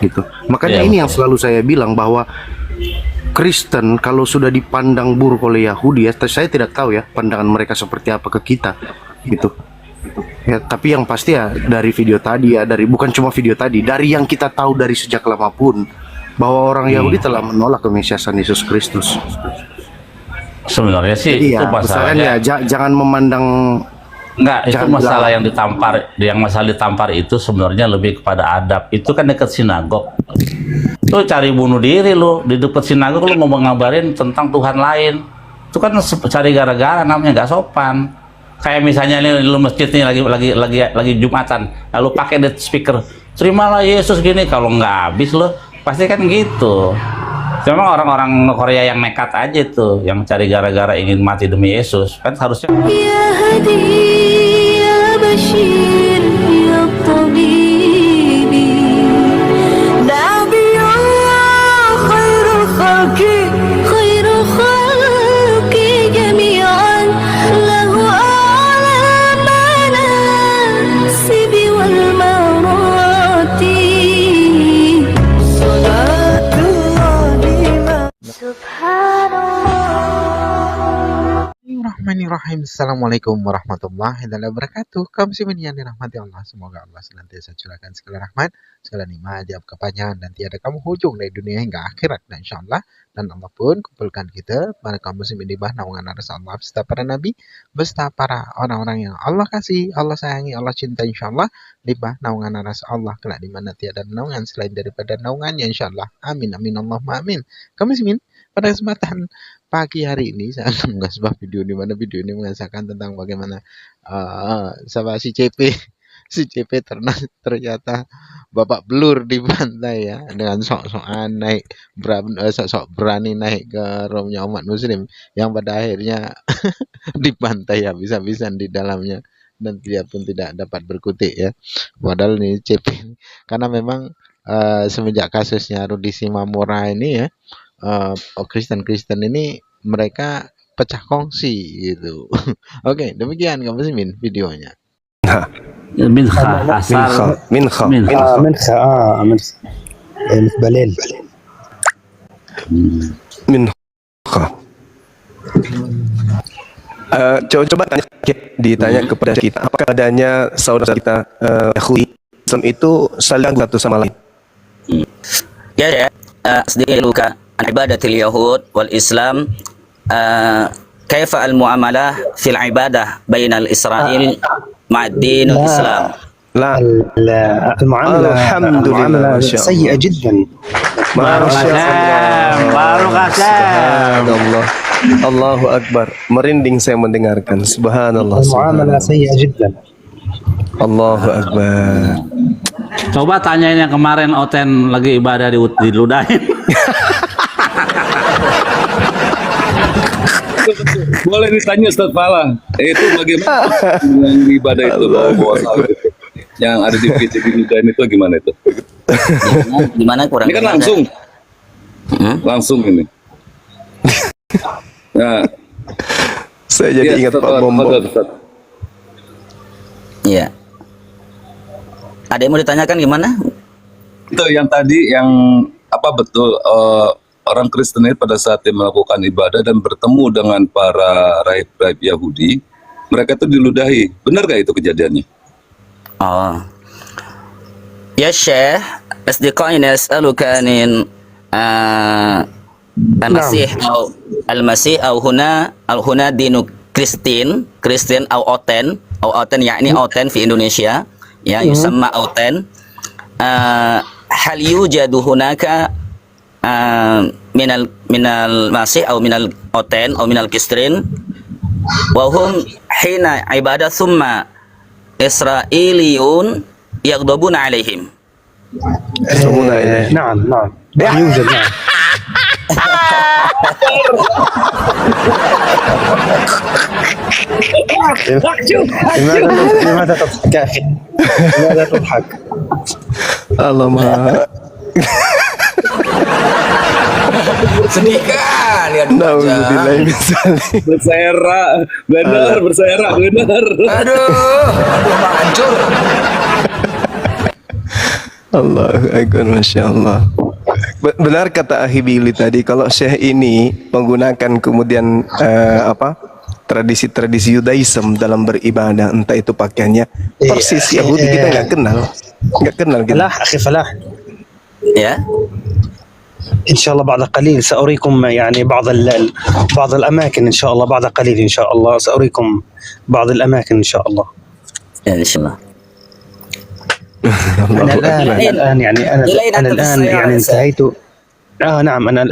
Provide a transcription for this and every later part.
gitu. Makanya ini yang selalu saya bilang bahwa Kristen kalau sudah dipandang buruk oleh Yahudi, ya saya tidak tahu ya pandangan mereka seperti apa ke kita gitu ya, tapi yang pasti ya dari video tadi ya, dari bukan cuma video tadi, dari yang kita tahu dari sejak lama pun bahwa orang Yahudi telah menolak kemesiasan Yesus Kristus. Sebenarnya sih jadi itu ya masalahnya ya, jangan memandang enggak, itu masalah yang ditampar itu sebenarnya lebih kepada adab. Itu kan dekat sinagog. Lu cari bunuh diri lu di dekat sinagog, lu mau ngabarin tentang Tuhan lain. Itu kan cari gara-gara, namanya nggak sopan. Kayak misalnya nih lu masjid nih lagi Jumatan, lalu pakai the speaker, terimalah Yesus gini, kalau nggak habis lo pasti kan gitu. Memang orang-orang Korea yang nekat aja tuh, yang cari gara-gara ingin mati demi Yesus, kan harusnya. Ya Hadi, ya Bashir, ya Tabibi, Nabiyullah, khairul khalqi jami'an, lahu a'la manasibi wal marati, Bismillahirrahmanirrahim. Assalamualaikum warahmatullahi wabarakatuh. Kaum muslimin yang dirahmati Allah, semoga Allah senantiasa curahkan segala rahmat, segala nikmat, jawab kepanjangan dan tiada kamu hujung dari dunia hingga akhirat, dan insyaallah dan Allah pun kumpulkan kita para kaum muslimin di bawah naungan aras Allah beserta para nabi, beserta para orang-orang yang Allah kasih, Allah sayangi, Allah cinta, insyaallah di bawah naungan aras Allah kelak di mana tiada naungan selain daripada naungannya, insyaallah. Amin amin Allahumma amin. Kaum muslimin, pada kesempatan pagi hari ini saya akan mengunggah sebuah video di mana video ini mengisahkan tentang bagaimana sama si CP ternyata babak belur di pantai ya, dengan sok-sokan naik sok-sok berani naik ke rombnya umat muslim yang pada akhirnya di pantai habis-habisan di dalamnya dan dia pun tidak dapat berkutik ya. Padahal ini CP karena memang semenjak kasusnya Rudi Simamura ini ya, Kristen ini mereka pecah kongsi gitu. Oke, demikian kamu muslimin videonya. Minha asal منخة مثل بليل Minha. Coba ditanya kepada kita, apakah adanya saudara kita Yahudi Islam itu saling satu sama lain? Ya, sedikit luka an ibadatil Yahud wal Islam, kaifa al muamalah fil ibadah bainal Israel ma'ad-din wal Islam. لا المعاملة سيئة جدا. baru kasih. Allahu Akbar, merinding saya mendengarkan. Subhanallah. المعاملة سيئة جدا. Allahu Akbar. Coba tanyain yang kemarin Oten lagi ibadah diludahin. Boleh ditanya Ustaz Fala, itu bagaimana yang ibadah itu bawa salib yang ada di ludahin itu gimana itu? Gimana kurang? Ini kan langsung ini. Nah, Saya jadi ingat Pak Bombong. Iya. Ada yang mau ditanyakan gimana? Itu yang tadi yang apa betul orang Kristen itu pada saat dia melakukan ibadah dan bertemu dengan para rahib-rahib Yahudi, mereka itu diludahi. Benar gak itu kejadiannya? Oh. Ya Syekh, asdiqaina as'aluka anin al-Masih au huna dinu Kristen au Oten yakni Oten fi Indonesia ya, yusamma Oten. Hal yujadu hunaka minal Masih au minal Oten au minal Kristen wa hum hina ibadah thumma Israiliyun yaghdabuna alaihim. نعم يوجد. نعم. لماذا تضحك يا أخي؟ لماذا تضحك؟ Alamak. Sedih kali ya. Nauzubillah min dzalik. Berserak benar. Aduh, hancur. Allahu Akbar, Masya Allah. Benar kata Akhi Billy tadi, kalau Syekh ini menggunakan kemudian tradisi-tradisi Yudaism dalam beribadah, entah itu pakaiannya persis Yahudi, kita nggak kenal gitu. فلاح أخي فلاح، Ya. إن شاء الله بعد قليل سأريكم يعني بعض الأماكن إن شاء الله، بعد قليل إن شاء الله سأريكم بعض الأماكن إن شاء الله. Ya, insyaallah. أنا الآن يعني انتهيت. نعم، أنا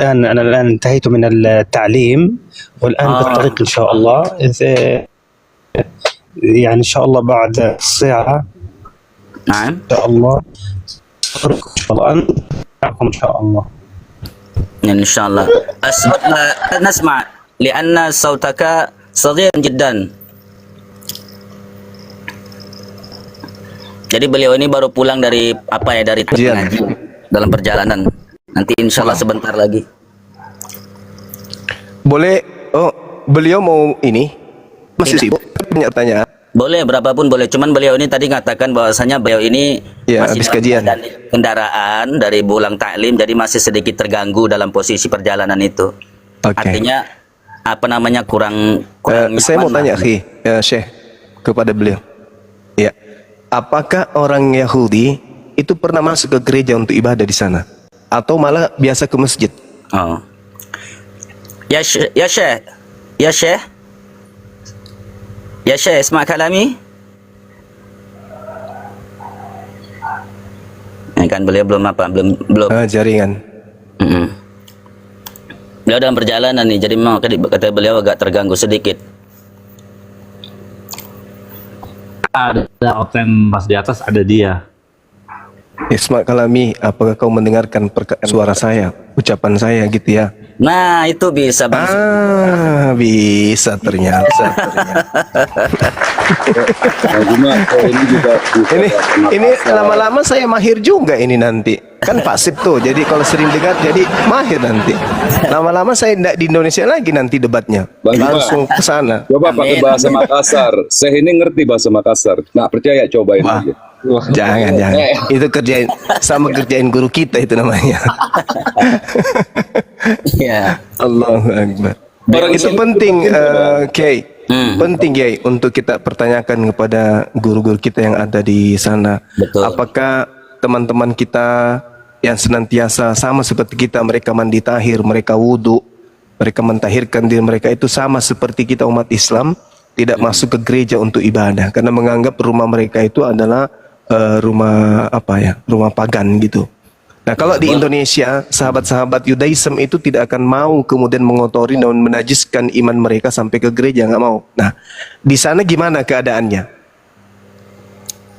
الآن انتهيت من التعليم، والآن بالطريق إن شاء الله. يعني إن شاء الله بعد ساعة Naam. إن شاء الله أترك إن شاء الله أن معكم إن شاء الله. إن شاء الله. نسمع لأن صوتك صغير جدا. Jadi beliau ini baru pulang dari dari ngaji, dalam perjalanan. Nanti insya Allah sebentar lagi. Boleh, beliau mau ini masih sibuk tanya. Boleh, berapapun boleh. Cuman beliau ini tadi mengatakan bahwasanya beliau ini masih habis kajian. dalam kendaraan dari pulang taklim, jadi masih sedikit terganggu dalam posisi perjalanan itu. Artinya kurang saya mau nyaman tanya, lah. Syekh, kepada beliau. Ya, apakah orang Yahudi itu pernah masuk ke gereja untuk ibadah di sana, atau malah biasa ke masjid? Oh. Ya Syekh, اسمع كلامي. Kan beliau belum Jaringan. Beliau dalam perjalanan nih, jadi memang kata beliau agak terganggu sedikit. Ada oten pas di atas ada dia. Isma Kalami, apakah kau mendengarkan suara saya, ucapan saya gitu ya? Nah, itu bisa Bang. Bisa ternyata. Ini lama-lama saya mahir juga ini nanti. Kan pasif tuh, jadi kalau sering dengar jadi mahir nanti. Lama-lama saya tidak di Indonesia lagi nanti debatnya. Langsung ke sana. Coba pakai bahasa Makassar. Saya ini ngerti bahasa Makassar. Nggak percaya, cobain aja. Jangan. Itu kerjain guru kita itu namanya. Ya. Allahu Akbar. Itu penting, Kiai. Penting, Kiai, untuk kita pertanyakan kepada guru-guru kita yang ada di sana. Betul. Apakah teman-teman kita yang senantiasa sama seperti kita, mereka mandi tahir, mereka wudhu, mereka mentahirkan diri mereka, itu sama seperti kita umat Islam, tidak masuk ke gereja untuk ibadah karena menganggap rumah mereka itu adalah rumah pagan gitu. Nah, kalau di Indonesia, sahabat-sahabat Yudaism itu tidak akan mau kemudian mengotori dan menajiskan iman mereka sampai ke gereja, nggak mau. Nah, di sana gimana keadaannya?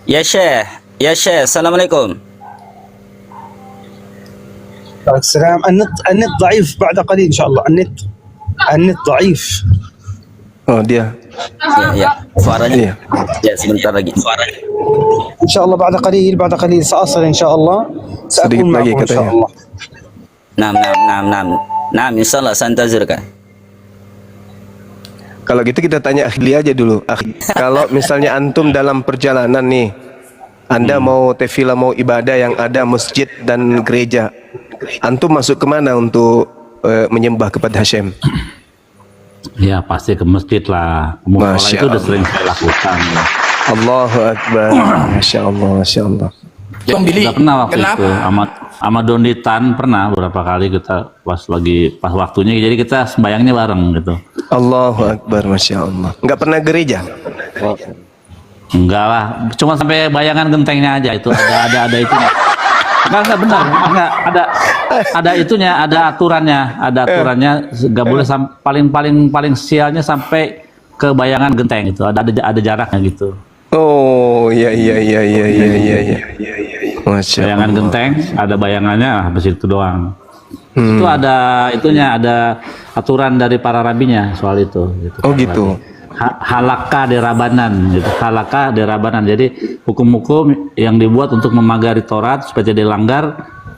Ya Syekh, Assalamualaikum. السلام. النت ضعيف بعد قليل إن شاء الله. النت ضعيف. Oh, dia. Ya. Suaranya. Ya, sebentar lagi. إن شاء الله بعد قليل سأصل إن شاء الله. سأكون معكم إن شاء الله. Naam, insyaallah santazirka. Kalau gitu kita tanya ahli aja dulu. Kalau misalnya antum dalam perjalanan nih, Anda mau tefila, mau ibadah yang ada masjid dan gereja, antum masuk kemana untuk menyembah kepada Hashem? Ya pasti ke masjid lah. Musola itu udah sering saya lakukan. Allahu Akbar. Masya Allah. Udah pernah waktu itu sama Donitan pernah beberapa kali kita pas waktunya, jadi kita sembayangnya bareng gitu. Allahu Akbar, Masya Allah. Enggak pernah gereja? Enggak lah, cuma sampai bayangan gentengnya aja itu ada itunya. Enggak benar, enggak ada itunya, ada aturannya, nggak boleh paling sialnya sampai ke bayangan genteng itu, ada jaraknya gitu. Oh, iya. Masya Bayangan Allah. genteng, ada bayangannya, habis itu doang. Itu ada aturan dari para rabinya soal itu. Gitu. Oh gitu. Halaka derabanan gitu. Halaka derabanan. Jadi hukum-hukum yang dibuat untuk memagari Taurat supaya tidak dilanggar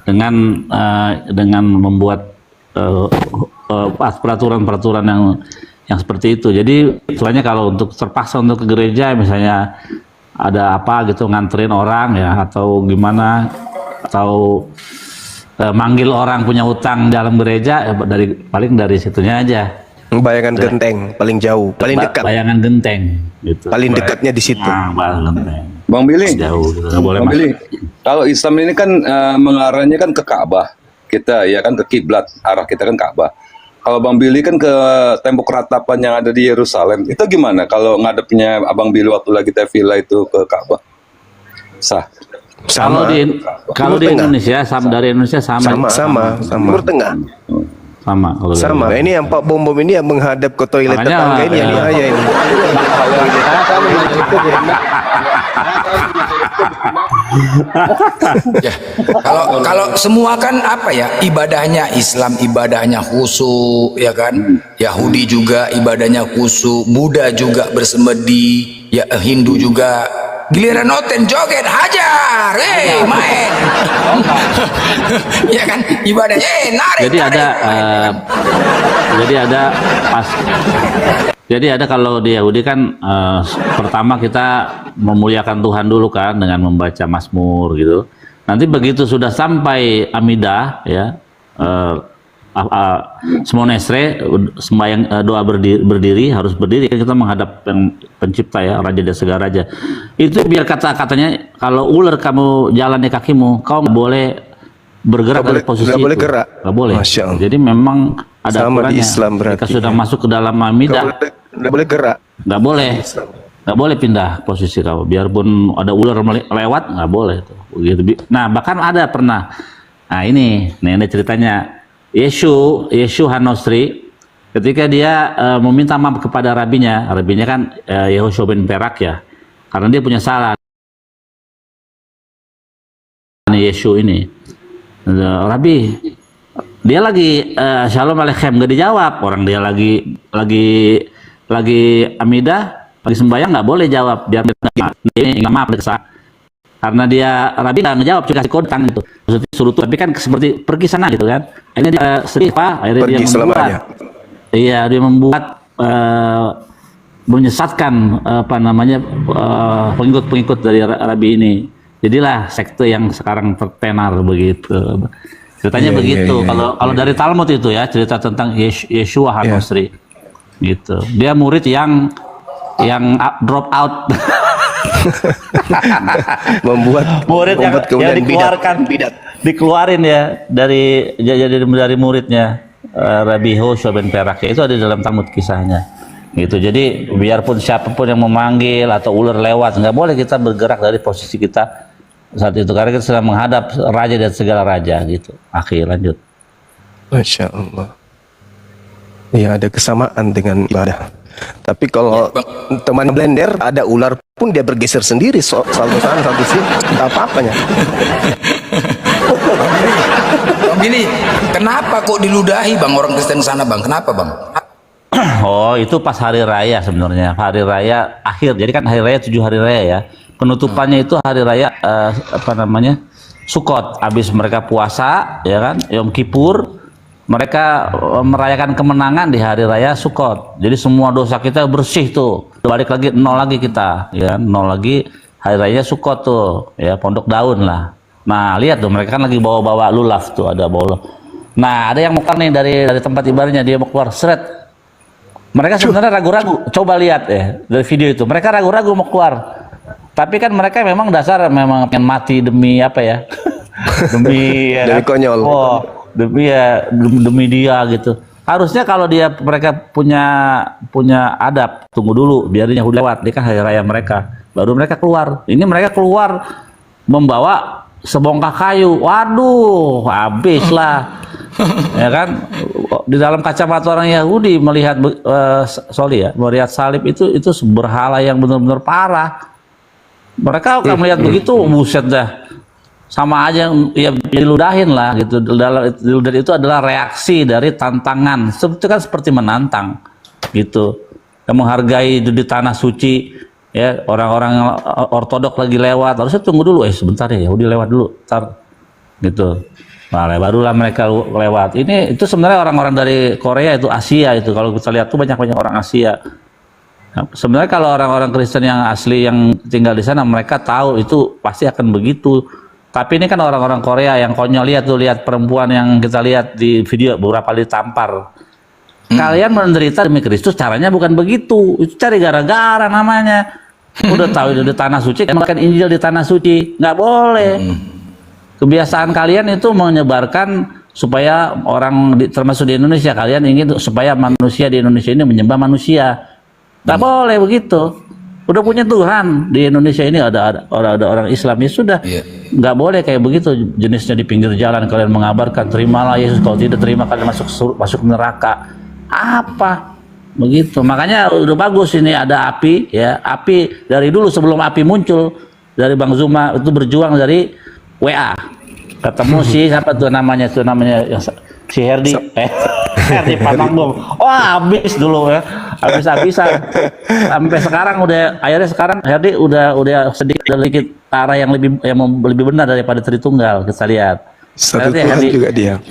dengan membuat peraturan-peraturan yang seperti itu. Jadi soalnya kalau untuk terpaksa untuk ke gereja, misalnya ada apa gitu nganterin orang ya atau gimana, atau manggil orang punya utang dalam gereja, paling dari situnya aja. Bayangan genteng paling jauh, paling dekat. Bayangan genteng gitu. Paling dekatnya di situ. Bayangan genteng. Bang Billy, Jauh gitu. Nggak boleh Bang masuk. Billy, kalau Islam ini kan mengarahnya kan ke Ka'bah. Kita ya kan ke kiblat, arah kita kan Ka'bah. Kalau Bang Billy kan ke tembok ratapan yang ada di Yerusalem. Itu gimana kalau ngadepnya Abang Billy waktu lagi tefillah itu ke Ka'bah? Sah. Kalau di Indonesia dari Indonesia sama. Sama. Timur Tengah. Sama. Kalau Sama. Ini yang Pak Bom ini yang menghadap ke toilet Makanya, tetangga ini yang ya. bahaya ini. Ya, kalau semua kan apa ya, ibadahnya Islam ibadahnya khusyuk ya kan, Yahudi juga ibadahnya khusyuk, Buddha juga bersemedi, ya Hindu juga. Giliran noten joget hajar, main, ya kan ibadahnya narik. Jadi ada kalau di Yahudi kan pertama kita memuliakan Tuhan dulu kan dengan membaca Mazmur gitu. Nanti begitu sudah sampai Amidah ya, Semonesre sembahyang doa berdiri harus berdiri, kita menghadap yang pencipta ya, Raja dan segala raja. Itu biar kata-katanya kalau ular kamu jalan di kakimu, kau nggak boleh bergerak dari posisi nggak itu. boleh gerak. Nggak boleh. Masya Allah. Jadi memang ada Sama di aturannya. Islam berarti, Ketika sudah ya. masuk ke dalam Amidah, Nggak boleh gerak. nggak boleh. Nggak boleh pindah posisi kau. Biarpun ada ular lewat, nggak boleh tuh. Begitu. Nah bahkan ada pernah. Nah ini ceritanya. Yeshu Hanosri ketika dia meminta maaf kepada rabinya kan Yehoshua bin Perak ya, karena dia punya salah. Yeshu ini, Rabi, dia lagi Shalom Aleichem gak dijawab, orang dia lagi Amidah, lagi sembahyang nggak boleh jawab, dia nggak maaf karena dia Rabi nggak ngejawab, cuma kasih kode tangan gitu, maksudnya suruh tuh, tapi kan seperti pergi sana gitu kan, akhirnya dia sedih Pak, akhirnya Pergi dia selamanya. dia membuat menyesatkan pengikut dari Rabi ini, jadilah sekte yang sekarang tertenar begitu. Ceritanya begitu. Kalau dari Talmud itu ya, cerita tentang Yeshua Hanosri gitu. Dia murid yang drop out. membuat yang dikeluarkan, dikeluarin ya dari muridnya Rabbi Yehoshua ben Perak, itu ada di dalam Talmud kisahnya gitu. Jadi biarpun siapapun yang memanggil atau ular lewat, nggak boleh kita bergerak dari posisi kita saat itu, karena kita sedang menghadap raja dan segala raja gitu. Akhir lanjut. Masya Allah. Ya, ada kesamaan dengan ibadah. Tapi kalau teman blender ada ular pun dia bergeser sendiri, satu sana satu sini, tak apa-apanya. Bang Billy, kenapa kok diludahi bang orang Kristen sana bang? Kenapa bang? Oh, itu pas hari raya sebenarnya, hari raya akhir. Jadi kan hari raya 7 hari raya ya. Penutupannya itu hari raya Sukot. Habis mereka puasa ya kan, Yom Kippur. Mereka merayakan kemenangan di hari raya Sukot. Jadi semua dosa kita bersih tuh. Balik lagi nol lagi kita, ya nol lagi hari raya Sukot tuh, ya pondok daun lah. Nah lihat tuh mereka kan lagi bawa lulaf tuh, ada bawa. Nah ada yang mau keluar nih dari tempat ibadahnya, dia mau keluar seret. Mereka sebenarnya ragu-ragu. Coba lihat ya dari video itu, mereka ragu-ragu mau keluar. Tapi kan mereka memang memang pengen mati demi apa ya? Demi Demi konyol. Demi dia gitu. Harusnya kalau mereka punya adab, tunggu dulu biarin Yahudi lewat, dia kan hari raya mereka, baru mereka keluar. Ini mereka keluar membawa sebongkah kayu, waduh habis lah. Ya kan, di dalam kacamata orang Yahudi melihat melihat salib itu berhala yang benar-benar parah. Mereka akan melihat begitu, buset dah. Sama aja ya diludahin lah gitu. Diludahin itu adalah reaksi dari tantangan. Itu kan seperti menantang gitu. Yang menghargai di tanah suci ya, orang-orang ortodok lagi lewat, harusnya tunggu dulu, sebentar ya, Yahudi lewat dulu, ntar gitu. Nah, barulah mereka lewat. Itu sebenarnya orang-orang dari Korea, itu Asia itu. Kalau kita lihat tuh banyak orang Asia. Nah, sebenarnya kalau orang-orang Kristen yang asli yang tinggal di sana, mereka tahu itu pasti akan begitu. Tapi ini kan orang-orang Korea yang konyol, lihat tuh, lihat perempuan yang kita lihat di video beberapa kali tampar. Kalian menderita demi Kristus, caranya bukan begitu. Itu cari gara-gara namanya. Udah tahu itu di tanah suci, kan makan Injil di tanah suci, nggak boleh. Kebiasaan kalian itu menyebarkan supaya orang termasuk di Indonesia, kalian ingin supaya manusia di Indonesia ini menyembah manusia. Nggak boleh begitu. Udah punya Tuhan di Indonesia ini, ada orang Islam, ya sudah. Nggak boleh kayak begitu jenisnya di pinggir jalan kalian mengabarkan terimalah Yesus, kalau tidak terima kalian masuk neraka. Apa begitu? Makanya udah bagus ini ada api, ya, api dari dulu sebelum api muncul, dari Bang Zuma itu berjuang dari WA, ketemu si siapa tuh namanya yang si Herdi, Herdi Pamanggung. Wah, habis dulu ya, habis-habisan sampai sekarang udah, akhirnya sekarang Herdi udah sedikit arah yang lebih benar daripada Tritunggal, kita lihat. Satu Herdi, Tuhan juga dia.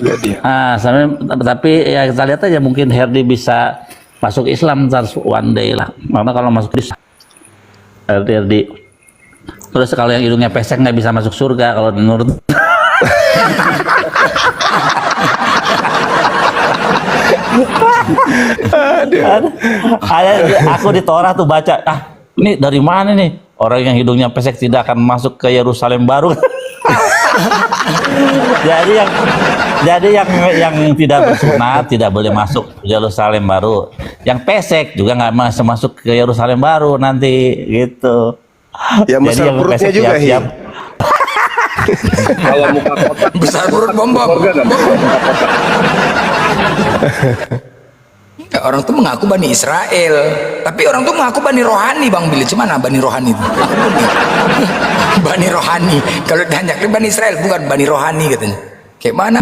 Tapi ya kita lihat aja, mungkin Herdi bisa masuk Islam ntar one day lah, karena kalau masuk Islam Herdi. Terus kalau yang hidungnya pesek nggak bisa masuk surga kalau menurut. Aku di Torah tuh baca, ini dari mana nih orang yang hidungnya pesek tidak akan masuk ke Yerusalem baru. jadi yang tidak bersunat tidak boleh masuk Yerusalem baru, yang pesek juga nggak masuk ke Yerusalem baru nanti gitu. Ya besar perutnya juga siap. Kalau muka kotak Besar perut bom. Ya, orang tuh mengaku Bani Israel, tapi orang tuh mengaku Bani Rohani, Bang Billy. Cuman Bani Rohani itu? Bani Rohani. Kalau ditanya Bani Israel, bukan Bani Rohani katanya. Kayak mana?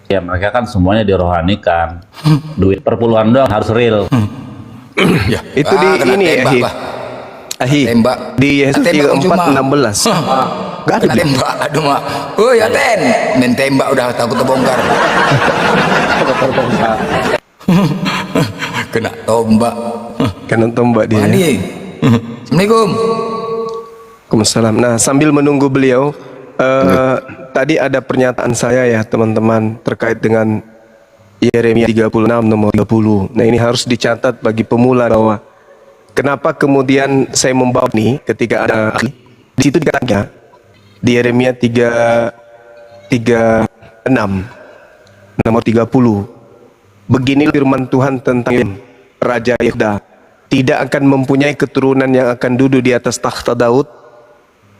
Ya mereka kan semuanya dirohanikan. Duit perpuluhan doang harus real. Ya. Itu di kena ini tembak, Ahi. bah. Ahi. Tembak. Di Yesus Tembak cuma. 34:16. Gak ada. Kena tembak, aduh mak. Oh ya Ten, main tembak udah takut terbongkar. Kena tombak. Kena tombak dia. Mandi. Assalamualaikum. Waalaikumsalam. Nah, sambil menunggu beliau, tadi ada pernyataan saya ya teman-teman terkait dengan Yeremia 36 nomor 30. Nah, ini harus dicatat bagi pemula bahwa kenapa kemudian saya membawa ini ketika ada di situ dikatakan di Yeremia 36 nomor 30. Begini firman Tuhan tentang Raja Yehuda, tidak akan mempunyai keturunan yang akan duduk di atas takhta Daud,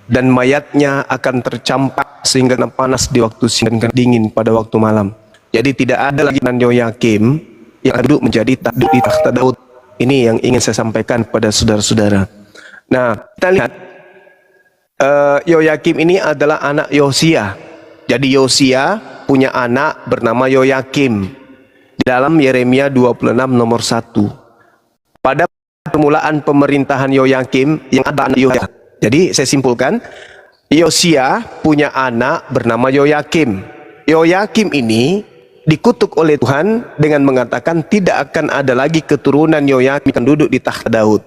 dan mayatnya akan tercampak sehingga panas di waktu siang dan dingin pada waktu malam. Jadi tidak ada lagi Yoyakim yang duduk menjadi duduk di takhta Daud. Ini yang ingin saya sampaikan kepada saudara-saudara. Nah, kita lihat Yoyakim ini adalah anak Yosia. Jadi Yosia punya anak bernama Yoyakim. Di dalam Yeremia 26 nomor 1. Pada permulaan pemerintahan Yoyakim yang ada anak Yosia. Jadi saya simpulkan, Yosia punya anak bernama Yoyakim. Yoyakim ini dikutuk oleh Tuhan dengan mengatakan tidak akan ada lagi keturunan Yoyakim yang duduk di takhta Daud.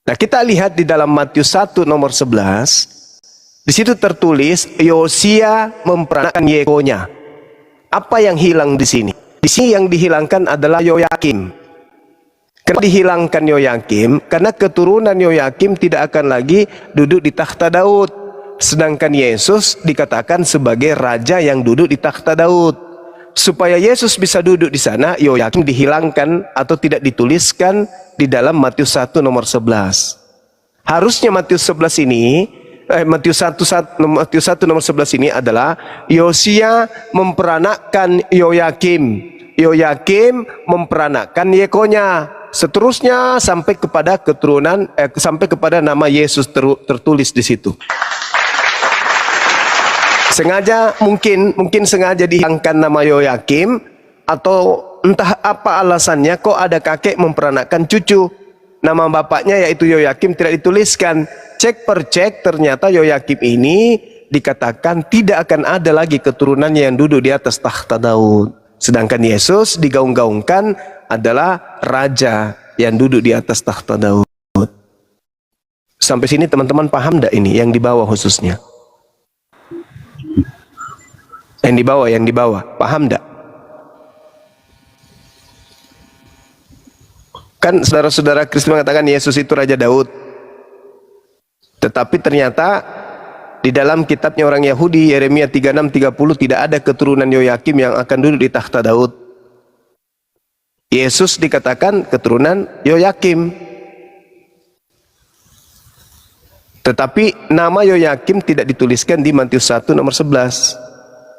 Nah, kita lihat di dalam Matius 1 nomor 11. Di situ tertulis Yosia memperanakan Yekonya. Apa yang hilang di sini? Di sini yang dihilangkan adalah Yoyakim. Kenapa dihilangkan Yoyakim? Karena keturunan Yoyakim tidak akan lagi duduk di takhta Daud. Sedangkan Yesus dikatakan sebagai raja yang duduk di takhta Daud. Supaya Yesus bisa duduk di sana, Yoyakim dihilangkan atau tidak dituliskan di dalam Matius 1 nomor 11. Harusnya Matius 11 ini, Matius 1 nomor 11 ini adalah Yosia memperanakkan Yoyakim. Yoyakim memperanakkan Yekonya. Seterusnya sampai kepada keturunan, sampai kepada nama Yesus tertulis di situ. Sengaja mungkin sengaja dihilangkan nama Yoyakim, atau entah apa alasannya kok ada kakek memperanakkan cucu. Nama bapaknya yaitu Yoyakim tidak dituliskan. Cek per cek ternyata Yoyakim ini dikatakan tidak akan ada lagi keturunannya yang duduk di atas takhta Daud. Sedangkan Yesus digaung-gaungkan adalah raja yang duduk di atas takhta Daud. Sampai sini teman-teman paham enggak ini yang di bawah khususnya? Yang di bawah. Paham enggak? Kan saudara-saudara Kristen mengatakan Yesus itu Raja Daud. Tetapi ternyata di dalam kitabnya orang Yahudi, Yeremia 36:30, tidak ada keturunan Yoyakim yang akan duduk di takhta Daud. Yesus dikatakan keturunan Yoyakim. Tetapi nama Yoyakim tidak dituliskan di Matius 1 nomor 11.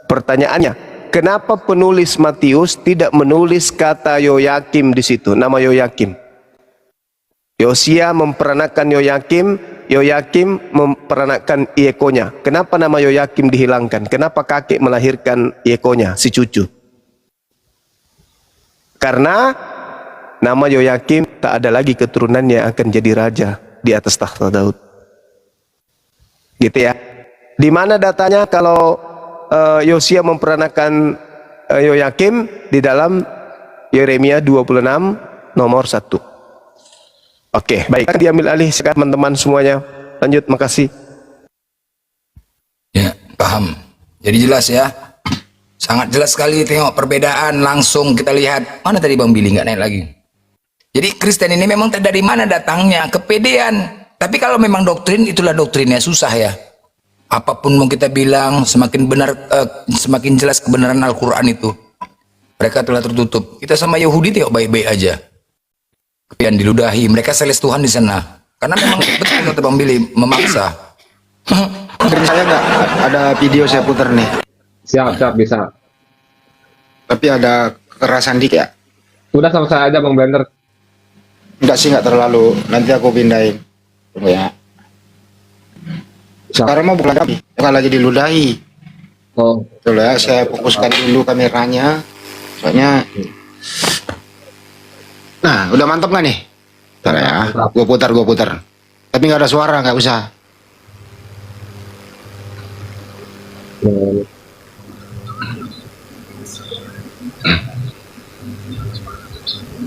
Pertanyaannya, kenapa penulis Matius tidak menulis kata Yoyakim di situ, nama Yoyakim? Yosia memperanakan Yoyakim, Yoyakim memperanakan Yekonya. Kenapa nama Yoyakim dihilangkan? Kenapa kakek melahirkan Yekonya, si cucu? Karena nama Yoyakim tak ada lagi keturunan yang akan jadi raja di atas takhta Daud. Gitu ya. Di mana datanya kalau Yosia memperanakan Yoyakim? Di dalam Yeremia 26 nomor 1. Oke, baik. Diambil alih sekarang teman-teman semuanya. Lanjut, makasih. Ya, paham. Jadi jelas ya. Sangat jelas sekali, tengok perbedaan langsung kita lihat. Mana tadi Bang Billy nggak naik lagi? Jadi Kristen ini memang dari mana datangnya? Kepedean. Tapi kalau memang doktrin, itulah doktrinnya, susah ya. Apapun mau kita bilang, semakin benar, semakin jelas kebenaran Al-Quran itu. Mereka telah tertutup. Kita sama Yahudi tengok baik-baik aja. Kepedean diludahi. Mereka seles Tuhan di sana. Karena memang betul kata Bang Billy, memaksa. Saya nggak ada video saya putar nih. Siap, bisa. Tapi ada kekerasan dikit ya. Udah sama saya aja Bang Blender. Enggak sih, nggak terlalu. Nanti aku pindahin. Tunggu ya. Sekarang mau bukan lagi, bukan lagi diludahi. Oh, Betul ya, saya fokuskan dulu kameranya. Soalnya, nah udah mantap nggak nih? Bentar ya, gue putar. Tapi nggak ada suara, nggak usah.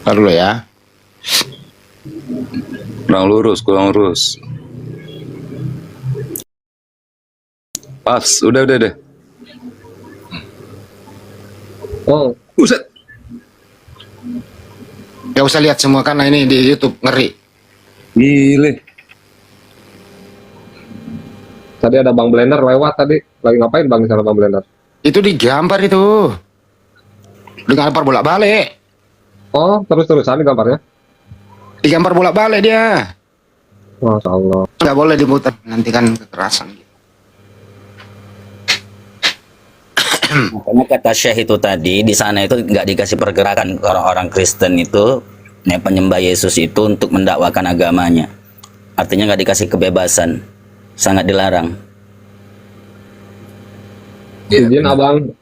Ntar dulu ya. Kurang lurus. Pas, udah deh. oh, Buset. Nggak usah lihat semua karena ini di YouTube ngeri. Gile. tadi ada Bang Blender lewat tadi. Lagi ngapain Bang di sana Bang Blender? Itu digambar itu. Dengan gambar bolak-balik. Oh, terus-terusan gambarnya. Digambar bolak-balik dia. Masya Allah. Nggak boleh diputar, nanti kan kekerasan. Makanya kata Syekh itu tadi, di sana itu nggak dikasih pergerakan ke orang-orang Kristen itu, yang penyembah Yesus itu untuk mendakwakan agamanya. Artinya nggak dikasih kebebasan, sangat dilarang. Izin Abang,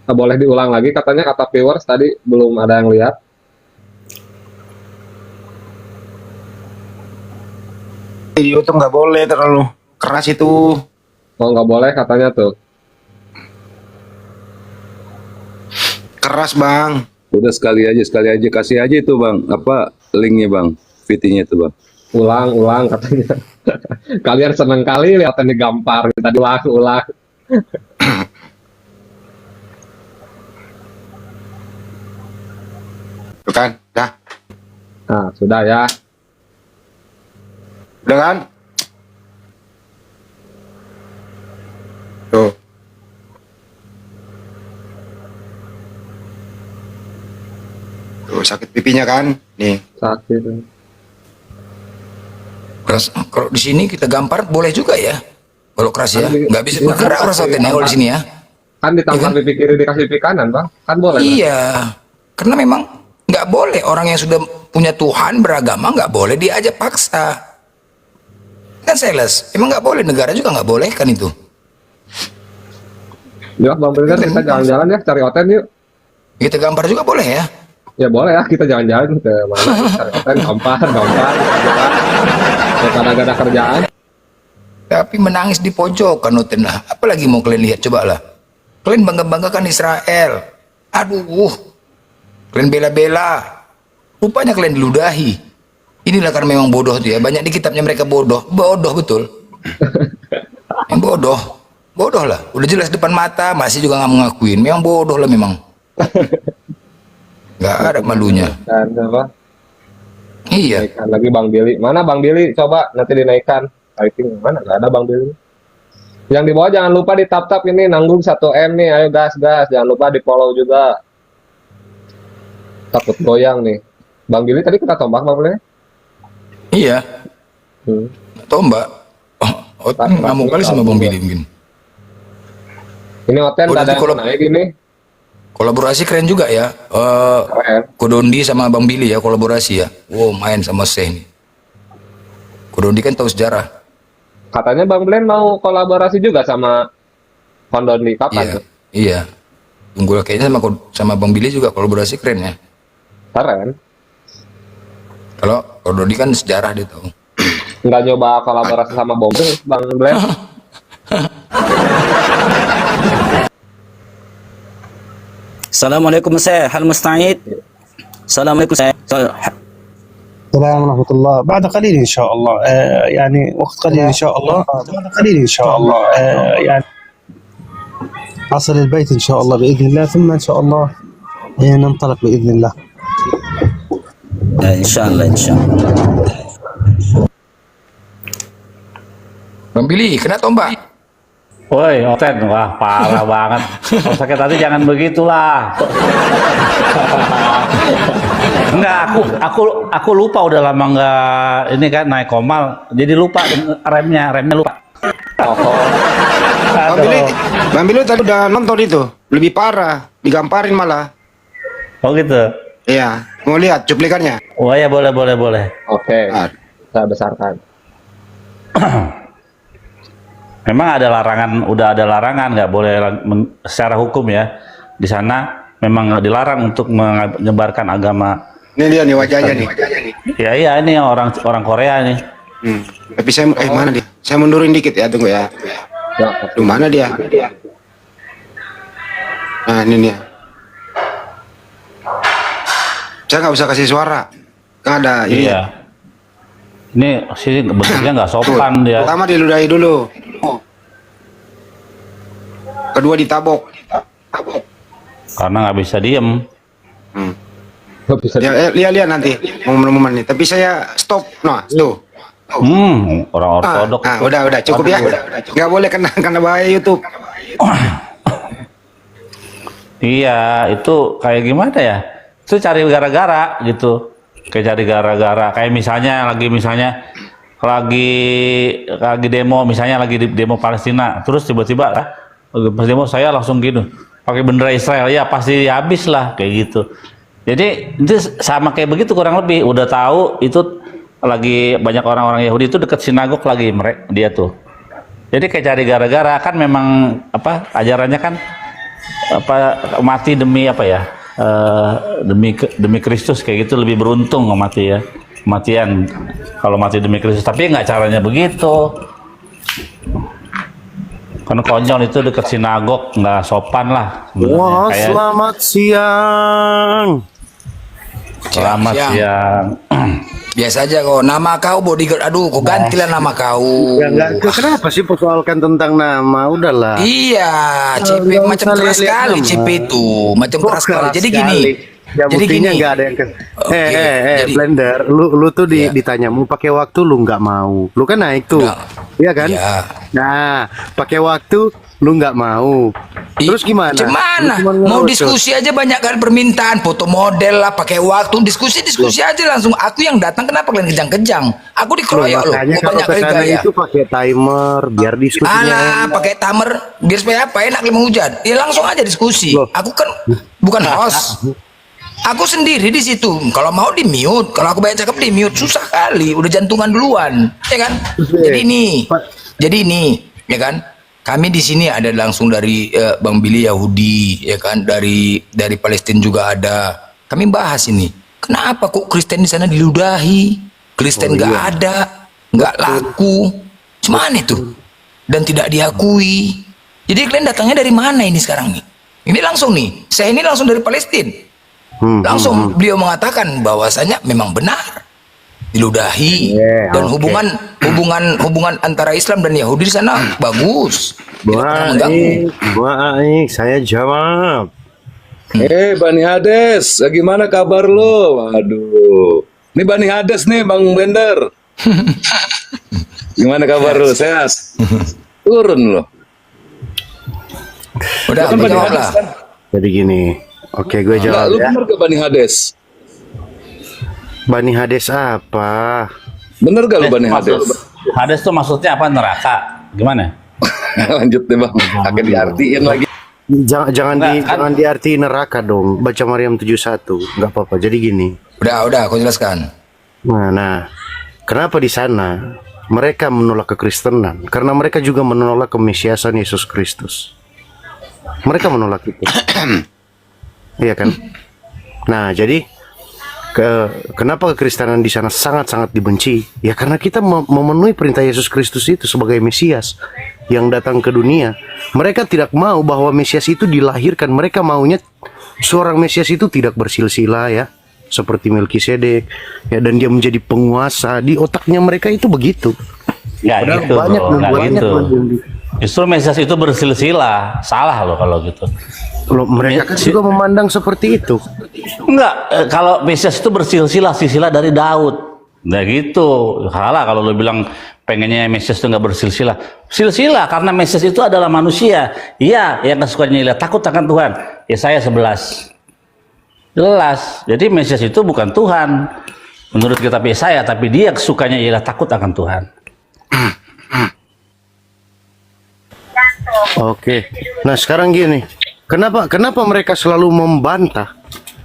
boleh diulang lagi katanya kata viewers tadi belum ada yang lihat. Di YouTube nggak boleh terlalu keras itu. Oh, nggak boleh katanya tuh. Keras Bang. Udah sekali aja kasih aja itu Bang, apa linknya Bang, VT-nya itu Bang. Ulang katanya. Kalian seneng kali lihatnya digampar, tadi ulang. Tuh kan, dah. Nah, sudah ya. Udah kan? Tuh. Tuh sakit pipinya kan? Nih. Sakit. Keras. Kalau di sini kita gampar boleh juga ya. Kalau keras ya, nggak bisa bergerak keras kalau di sini ya. Kan ditampar pipi kiri dikasih pipi kanan Bang, kan boleh. Iya, karena memang nggak boleh orang yang sudah punya Tuhan beragama nggak boleh diajak paksa. Kan sales, emang nggak boleh, negara juga nggak boleh kan itu. Yuk Bang Blender kita jalan-jalan ya, cari hotel yuk. Kita gampar juga boleh ya. Ya boleh ya, kita jalan-jalan ke mana? Cari hotel, gampar. Daripada gak ada kerjaan. Tapi menangis di pojokan hotel lah. Apalagi mau kalian lihat, coba lah. Kalian bangga-banggakan Israel. Aduh, kalian bela-bela. Rupanya kalian diludahi. Inilah karena memang bodoh tuh ya. Banyak di kitabnya mereka bodoh. Bodoh betul. Yang bodoh. Bodoh lah. Udah jelas depan mata, masih juga nggak mengakuin. Memang bodoh lah memang. Nggak ada malunya. Dan apa? Iya. Naikkan lagi Bang Billy. Mana Bang Billy? Coba nanti dinaikkan. Rating mana? Nggak ada Bang Billy. Yang di bawah jangan lupa di tap-tap ini nanggung 1M nih. Ayo gas. Jangan lupa di follow juga. Takut goyang nih. Bang Billy tadi kita tombak Bang Billy? Iya. Tombak. Oh, ngamuk kali sama Bang Billy mungkin. Ini Oten Oh, ada nanti yang naik ini. Kolaborasi keren juga ya. Keren. Kodondi sama Bang Billy ya kolaborasi ya. Wow, main sama Syekh nih. Kodondi kan tahu sejarah. Katanya Bang Blen mau kolaborasi juga sama Kondondi. Kapan Iya. tuh? Iya. Tunggu lah, kayaknya sama Bang Billy juga kolaborasi keren ya. Keren. Kalau Kodondi kan sejarah dia tahu. Nggak nyoba kolaborasi sama Bombay, Bang Blen? Assalamualaikum Syekh, hal musta'id. Assalamualaikum Syekh. السلام ورحمة الله بعد قليل إن شاء الله يعني وقت قليل إن شاء الله بعد قليل إن شاء الله يعني أصل البيت إن شاء الله بإذن الله ثم إن شاء الله ننطلق بإذن الله Insyaallah. Bang Billy, kena tombak. Woi, Oten, wah parah banget. Kalau sakit hati jangan begitulah. Enggak, aku lupa udah lama nggak ini kan naik komal, jadi lupa remnya lupa. Bang Billy tadi udah nonton itu, lebih parah, digamparin malah. Oh gitu. Iya, mau lihat cuplikannya? Oh ya boleh. Oke, saya besarkan. Memang ada larangan, udah ada larangan nggak boleh secara hukum ya. Di sana memang dilarang untuk menyebarkan agama. Ini dia nih wajahnya nih. Iya ini orang Korea nih. Tapi saya mana dia? Saya mundurin dikit ya, tunggu ya. Di mana dia? Nah ini dia. Saya nggak usah kasih suara. Nggak ada. Ini. Iya. Ini sih bentuknya nggak sopan dia. Pertama diludahi dulu. Kedua ditabok. Karena nggak bisa diem. Ya, lihat nanti momen-momen nih. Tapi saya stop. Nah, tuh. Orang ortodok. Udah cukup ya. Nggak boleh kena bahaya YouTube. Iya, itu kayak gimana ya? Itu cari gara-gara gitu. Kayak cari gara-gara. Kayak misalnya lagi demo, misalnya lagi demo Palestina, terus tiba-tiba pas demo saya langsung gitu pakai bendera Israel, ya pasti habis lah kayak gitu. Jadi itu sama kayak begitu kurang lebih. Udah tahu itu lagi banyak orang-orang Yahudi itu deket sinagog lagi dia tuh. Jadi kayak cari gara-gara, kan memang apa ajarannya kan apa mati demi apa ya, demi Kristus kayak gitu, lebih beruntung mati ya, kematian kalau mati demi Kristus. Tapi nggak caranya begitu. Kan konyol itu deket sinagog, nggak sopan lah. Wah, selamat siang. Selamat siang. Biasa aja kok. Nama kau bodyguard. Aduh, kok gantilah nama kau. Ya enggak, kenapa sih persoalkan tentang nama? Udahlah. Iya, CP macam keras sekali CP itu. Macam keras sekali. Jadi gini. Ya jadi buktinya gini. nggak ada yang Jadi- Blender, lu tuh ditanya mau pakai waktu, lu nggak mau. Lu kan naik tuh, iya kan? Iya. Nah, pakai waktu lu nggak mau. Terus gimana? Gimana? Lu cuma Mau ngerucut. diskusi aja banyak kan permintaan, foto model lah, pakai waktu, diskusi aja langsung. Aku yang datang, kenapa kalian kejang-kejang? Aku dikeroyok loh. Makanya Mau kalau banyak kali kesana gaya. itu pakai timer biar diskusinya Alah, enak. pakai timer biar supaya apa? Enak lima hujan. Ya langsung aja diskusi. Loh. Aku kan bukan host. Aku sendiri di situ. Kalau mau di mute, kalau aku banyak cakep di mute, susah kali. Udah jantungan duluan, ya kan? Jadi ini, ya kan? Kami di sini ada langsung dari Bang Billy Yahudi, ya kan? Dari Palestina juga ada. Kami bahas ini. Kenapa kok Kristen di sana diludahi? Kristen nggak ada, nggak laku. Cuman itu dan tidak diakui. Jadi kalian datangnya dari mana ini sekarang nih? Ini langsung nih. Saya ini langsung dari Palestina. Langsung beliau mengatakan bahwasanya memang benar. diludahi. Dan hubungan antara Islam dan Yahudi di sana bagus. Tidak pernah mengganggu. Saya jawab. Bani Hades, gimana kabar lo? Waduh, ini Bani Hades nih, Bang Bender. Gimana kabar lo? Sehat? Turun lo. Udah, Kan Bani jawab Hades lah. kan? Jadi gini. Oke, gue Enggak, jawab lu ya. bener ke Bani Hades? Bani Hades apa? Bener gak lu Bani Maksud- Hades? Hades tuh maksudnya apa? Neraka? Gimana? Lanjut deh Bang, akan diartiin lagi. Jangan diartiin neraka dong. Baca Maryam 71. Nggak apa-apa. Jadi gini. Udah, aku jelaskan. Nah, kenapa di sana mereka menolak kekristenan? Karena mereka juga menolak kemesiasan Yesus Kristus. Mereka menolak itu. Iya kan? Nah, jadi kenapa kekristenan di sana sangat-sangat dibenci? Ya karena kita memenuhi perintah Yesus Kristus itu sebagai Mesias yang datang ke dunia. Mereka tidak mau bahwa Mesias itu dilahirkan. Mereka maunya seorang Mesias itu tidak bersilsilah ya, seperti Melkisedek ya, dan dia menjadi penguasa. Di otaknya mereka itu begitu. Ya Padahal gitu, banyak bro. loh, Nggak banyak gitu. loh. Justru Mesias itu bersilsilah. Salah loh kalau gitu. Loh, mereka kan juga memandang seperti itu. Enggak, kalau Mesias itu silsilah dari Daud. Nah gitu. Salah kalau lo bilang pengennya Mesias itu nggak bersilsilah. Silsilah karena Mesias itu adalah manusia. Iya, yang kesukaannya ialah takut akan Tuhan. Yesaya 11. Jelas. Jadi Mesias itu bukan Tuhan. Menurut kitab Yesaya, tapi dia kesukanya ialah takut akan Tuhan. Oke. Nah, sekarang gini. Kenapa mereka selalu membantah?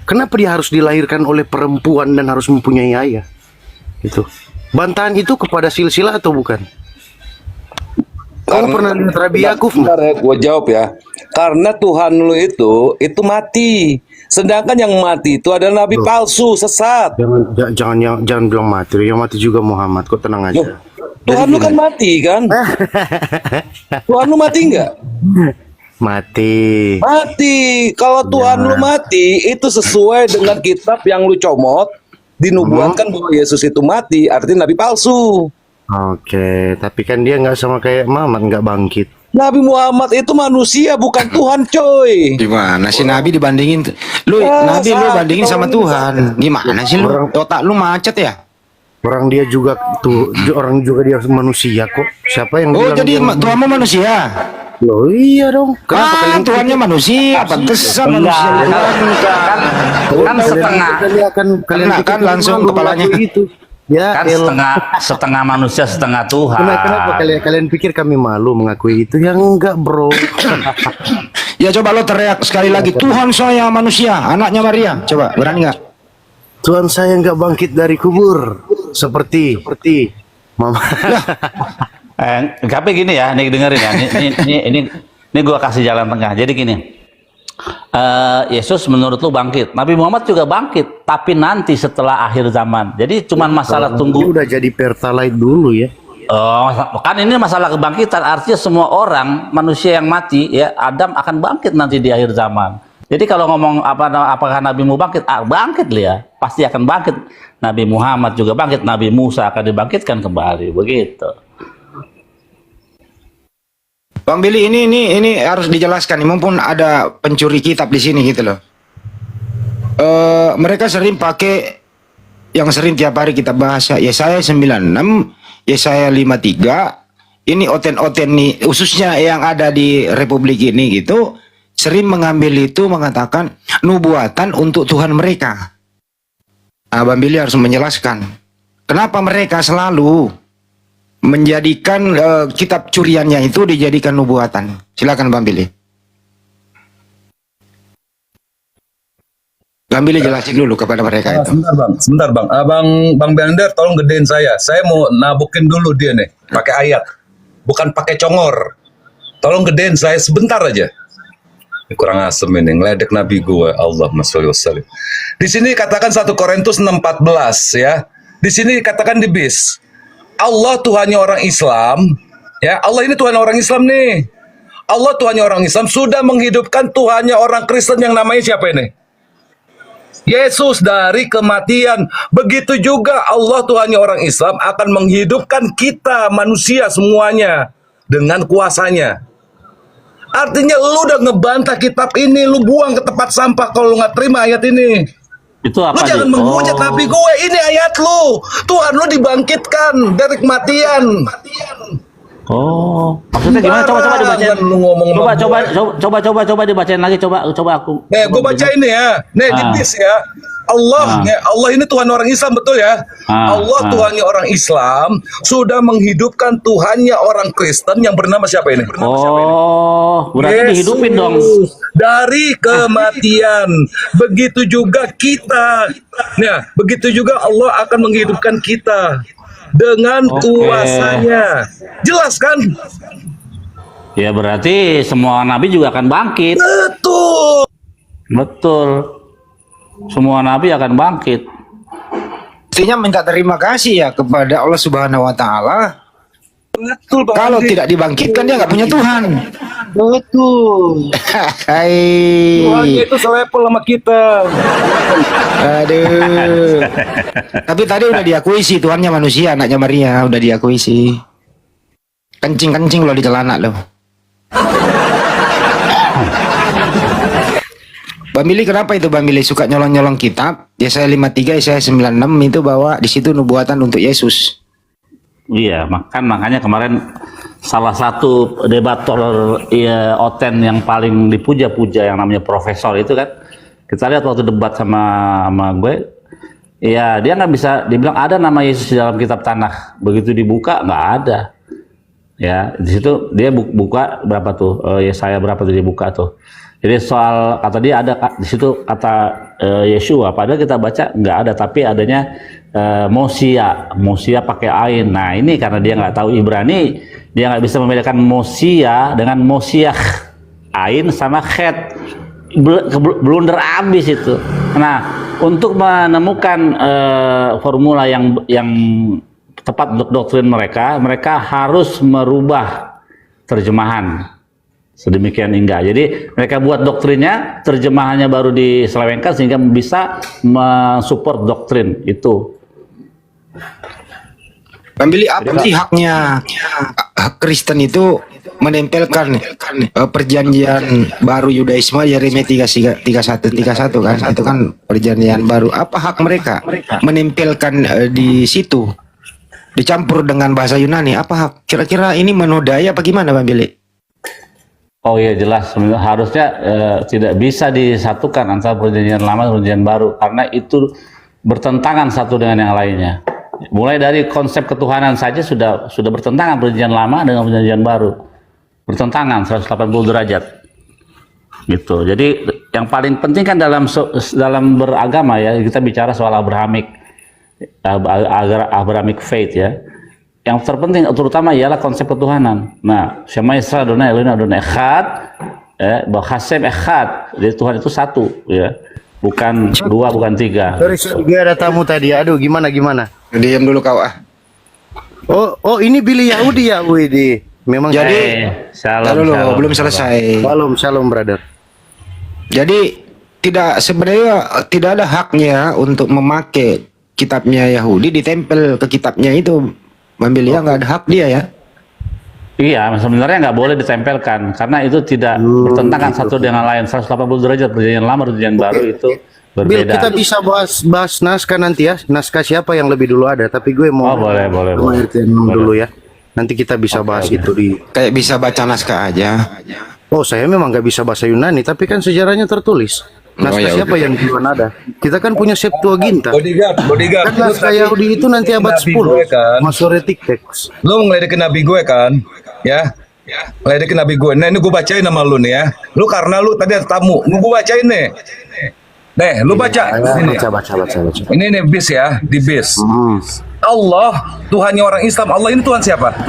Kenapa dia harus dilahirkan oleh perempuan dan harus mempunyai ayah? Itu. Bantahan itu kepada silsilah atau bukan? Kamu pernah lihat Rabi Yakub? Bentar ya, gue jawab ya. Karena Tuhan lu itu mati. Sedangkan yang mati itu adalah nabi palsu, sesat. Jangan bilang mati. Yang mati juga Muhammad. Kok tenang aja. Tuhan lu kan mati kan? Tuhan lu mati nggak? Mati. Mati. Kalau Tuhan lu mati, itu sesuai dengan kitab yang lu comot. Dinubuatkan bahwa Yesus itu mati, artinya nabi palsu. Oke, tapi kan dia nggak sama kayak Muhammad, nggak bangkit. Nabi Muhammad itu manusia, bukan Tuhan, coy. Gimana sih Nabi dibandingin? Nabi lu bandingin sama Tuhan. Gimana sih lu? Otak lu macet ya? Orang dia juga dia manusia kok. Siapa yang Oh, bilang jadi dia Tuhanmu manusia? Loh, iya dong. Kenapa kalian Tuhannya manusia? Pantesan manusia. Kan setengah. Kalian kan langsung kepalanya. itu. Ya, Kan setengah manusia, setengah Tuhan. Kenapa kalian pikir kami malu mengakui itu? Ya enggak, bro. Ya coba lo teriak sekali lagi, Tuhan saya manusia, anaknya Maria. Coba, berani nggak? Tuhan saya enggak bangkit dari kubur. Seperti Mama. Tapi gini ya, nih dengerin ya. Ini gua kasih jalan tengah. Jadi gini. Yesus menurut lu bangkit, Nabi Muhammad juga bangkit, tapi nanti setelah akhir zaman. Jadi cuman masalah tunggu. Udah jadi pertalite dulu ya. Oh, kan ini masalah kebangkitan. Artinya semua orang manusia yang mati ya, Adam akan bangkit nanti di akhir zaman. Jadi kalau ngomong apakah Nabi Mu bangkit? Bangkit dia, pasti akan bangkit. Nabi Muhammad juga bangkit, Nabi Musa akan dibangkitkan kembali, begitu. Bang Billy, ini harus dijelaskan nih, mumpun ada pencuri kitab di sini gitu loh. Mereka sering pakai yang sering tiap hari kita bahas, Yesaya 96, Yesaya 53. Ini oten-oten nih, khususnya yang ada di Republik ini gitu, sering mengambil itu mengatakan nubuatan untuk Tuhan mereka. Bang Billy harus menjelaskan kenapa mereka selalu menjadikan kitab curiannya itu dijadikan nubuatan. Silakan Bang Billy. Bang Billy jelasin dulu kepada mereka itu. Sebentar bang. Bang Bender tolong gedein saya. Saya mau nabukin dulu dia nih, pakai ayat, bukan pakai congor. Tolong gedein saya sebentar aja. Ini kurang asem ini, ngeledek Nabi gue. Allahumma sholli wasallim. Di sini katakan 1 Korintus 6:14 ya. Di sini katakan di bis. Allah Tuhannya orang Islam, ya Allah ini Tuhan orang Islam nih. Allah Tuhannya orang Islam sudah menghidupkan Tuhannya orang Kristen yang namanya siapa ini? Yesus dari kematian. Begitu juga Allah Tuhannya orang Islam akan menghidupkan kita manusia semuanya dengan kuasanya. Artinya lu udah ngebantah kitab ini, lu buang ke tempat sampah kalau lu nggak terima ayat ini. Itu Lu apa? jangan Di? menghujat Nabi gue, ini ayat lu. Tuhan lu dibangkitkan dari kematian. Oh, maksudnya gimana? Coba dibacain. Lu ngomong Coba dibacain lagi. Coba aku. Nih, gue baca ini ya. Nih, di bis ya. Allah ini Tuhan orang Islam, betul ya? Allah Tuhannya orang Islam sudah menghidupkan Tuhannya orang Kristen yang bernama siapa ini? Oh, berarti Yesus. dihidupin dong. Dari kematian. Begitu juga kita. Nah, begitu juga Allah akan menghidupkan kita dengan kuasanya. Jelas kan? Ya berarti semua nabi juga akan bangkit. Betul. Semua nabi akan bangkit. Artinya minta terima kasih ya kepada Allah Subhanahu wa taala. Betul, Bang Kalau Andi. tidak dibangkitkan dia nggak punya Tuhan. Betul. Hai. Tuhannya itu selevel sama kita. Aduh. Tapi tadi udah diakui sih Tuhannya manusia, anaknya Maria udah diakui sih. Kencing loh di celana loh. Bang Billy kenapa itu Bang Billy suka nyolong-nyolong kitab? Yesaya 53, Yesaya 96 itu bahwa di situ nubuatan untuk Yesus. Iya, makanya kemarin salah satu debator Oten yang paling dipuja-puja yang namanya Profesor itu kan, kita lihat waktu debat sama gue, ya dia nggak bisa dibilang ada nama Yesus di dalam kitab tanah, begitu dibuka nggak ada. Ya di situ dia buka berapa tuh, Yesaya berapa tuh dia buka tuh. Jadi soal kata dia ada di situ kata Yeshua, padahal kita baca nggak ada, tapi adanya Mosia pakai ain. Nah ini karena dia nggak tahu Ibrani, dia nggak bisa membedakan Mosia dengan Mosiah, ain sama khet, blunder abis itu. Nah untuk menemukan formula yang tepat untuk doktrin mereka harus merubah terjemahan. Sedemikian hingga. Jadi mereka buat doktrinnya, terjemahannya baru diselewengkan sehingga bisa mensupport doktrin itu. Bang Billy, apa sih haknya Kristen itu menempelkan perjanjian baru Yudaisme Yeremia 31 kan? Itu kan perjanjian baru. Apa hak mereka menempelkan di situ? Dicampur dengan bahasa Yunani. Apa hak? Kira-kira ini menodai apa gimana Bang Billy? Oh iya jelas, harusnya tidak bisa disatukan antara perjanjian lama dan perjanjian baru karena itu bertentangan satu dengan yang lainnya. Mulai dari konsep ketuhanan saja sudah bertentangan perjanjian lama dengan perjanjian baru, bertentangan 180 derajat. Gitu. Jadi yang paling penting kan dalam beragama ya, kita bicara soal Abrahamic faith ya. Yang terpenting terutama ialah konsep ketuhanan. Nah, Shema Yisrael Adonai Elohim Adonai Echad, Bahasem Echad. Jadi Tuhan itu satu, ya, bukan dua, bukan tiga. Sorry, gue ada tamu tadi. Aduh, gimana? Diam dulu kau ah. Oh, ini Billy Yahudi ya, Widi. Memang Jadi, Shalom, dulu shalom. belum selesai. Shalom, brother. Jadi sebenarnya tidak ada haknya untuk memakai kitabnya Yahudi ditempel ke kitabnya itu. Bambil ya nggak ada hak dia ya. Iya, sebenarnya nggak boleh ditempelkan karena itu tidak bertentangan satu dengan lain. 180 derajat perjanjian lama perjanjian baru itu Bil, berbeda. kita bisa bahas naskah nanti ya. Naskah siapa yang lebih dulu ada, tapi gue mau boleh. pengertian dulu ya. Nanti kita bisa bahas itu di. Kayak bisa baca naskah aja. Oh, saya memang nggak bisa bahasa Yunani, tapi kan sejarahnya tertulis. Naskah ya siapa udah. yang duluan ada? Kita kan punya Septuaginta. Bodyguard. Kan naskah Yahudi itu nanti abad 10. Kan? Masoretic text. Lu ngeledekin nabi gue kan? Ya. Ngeledekin nabi gue. Nah, ini gue bacain nama lu nih ya. Lu karena lu tadi ada tamu. Gue bacain nih. Nih, lu baca. Ini. Baca. Ini nih bis ya, di bis. Allah, Tuhannya orang Islam. Allah ini Tuhan siapa?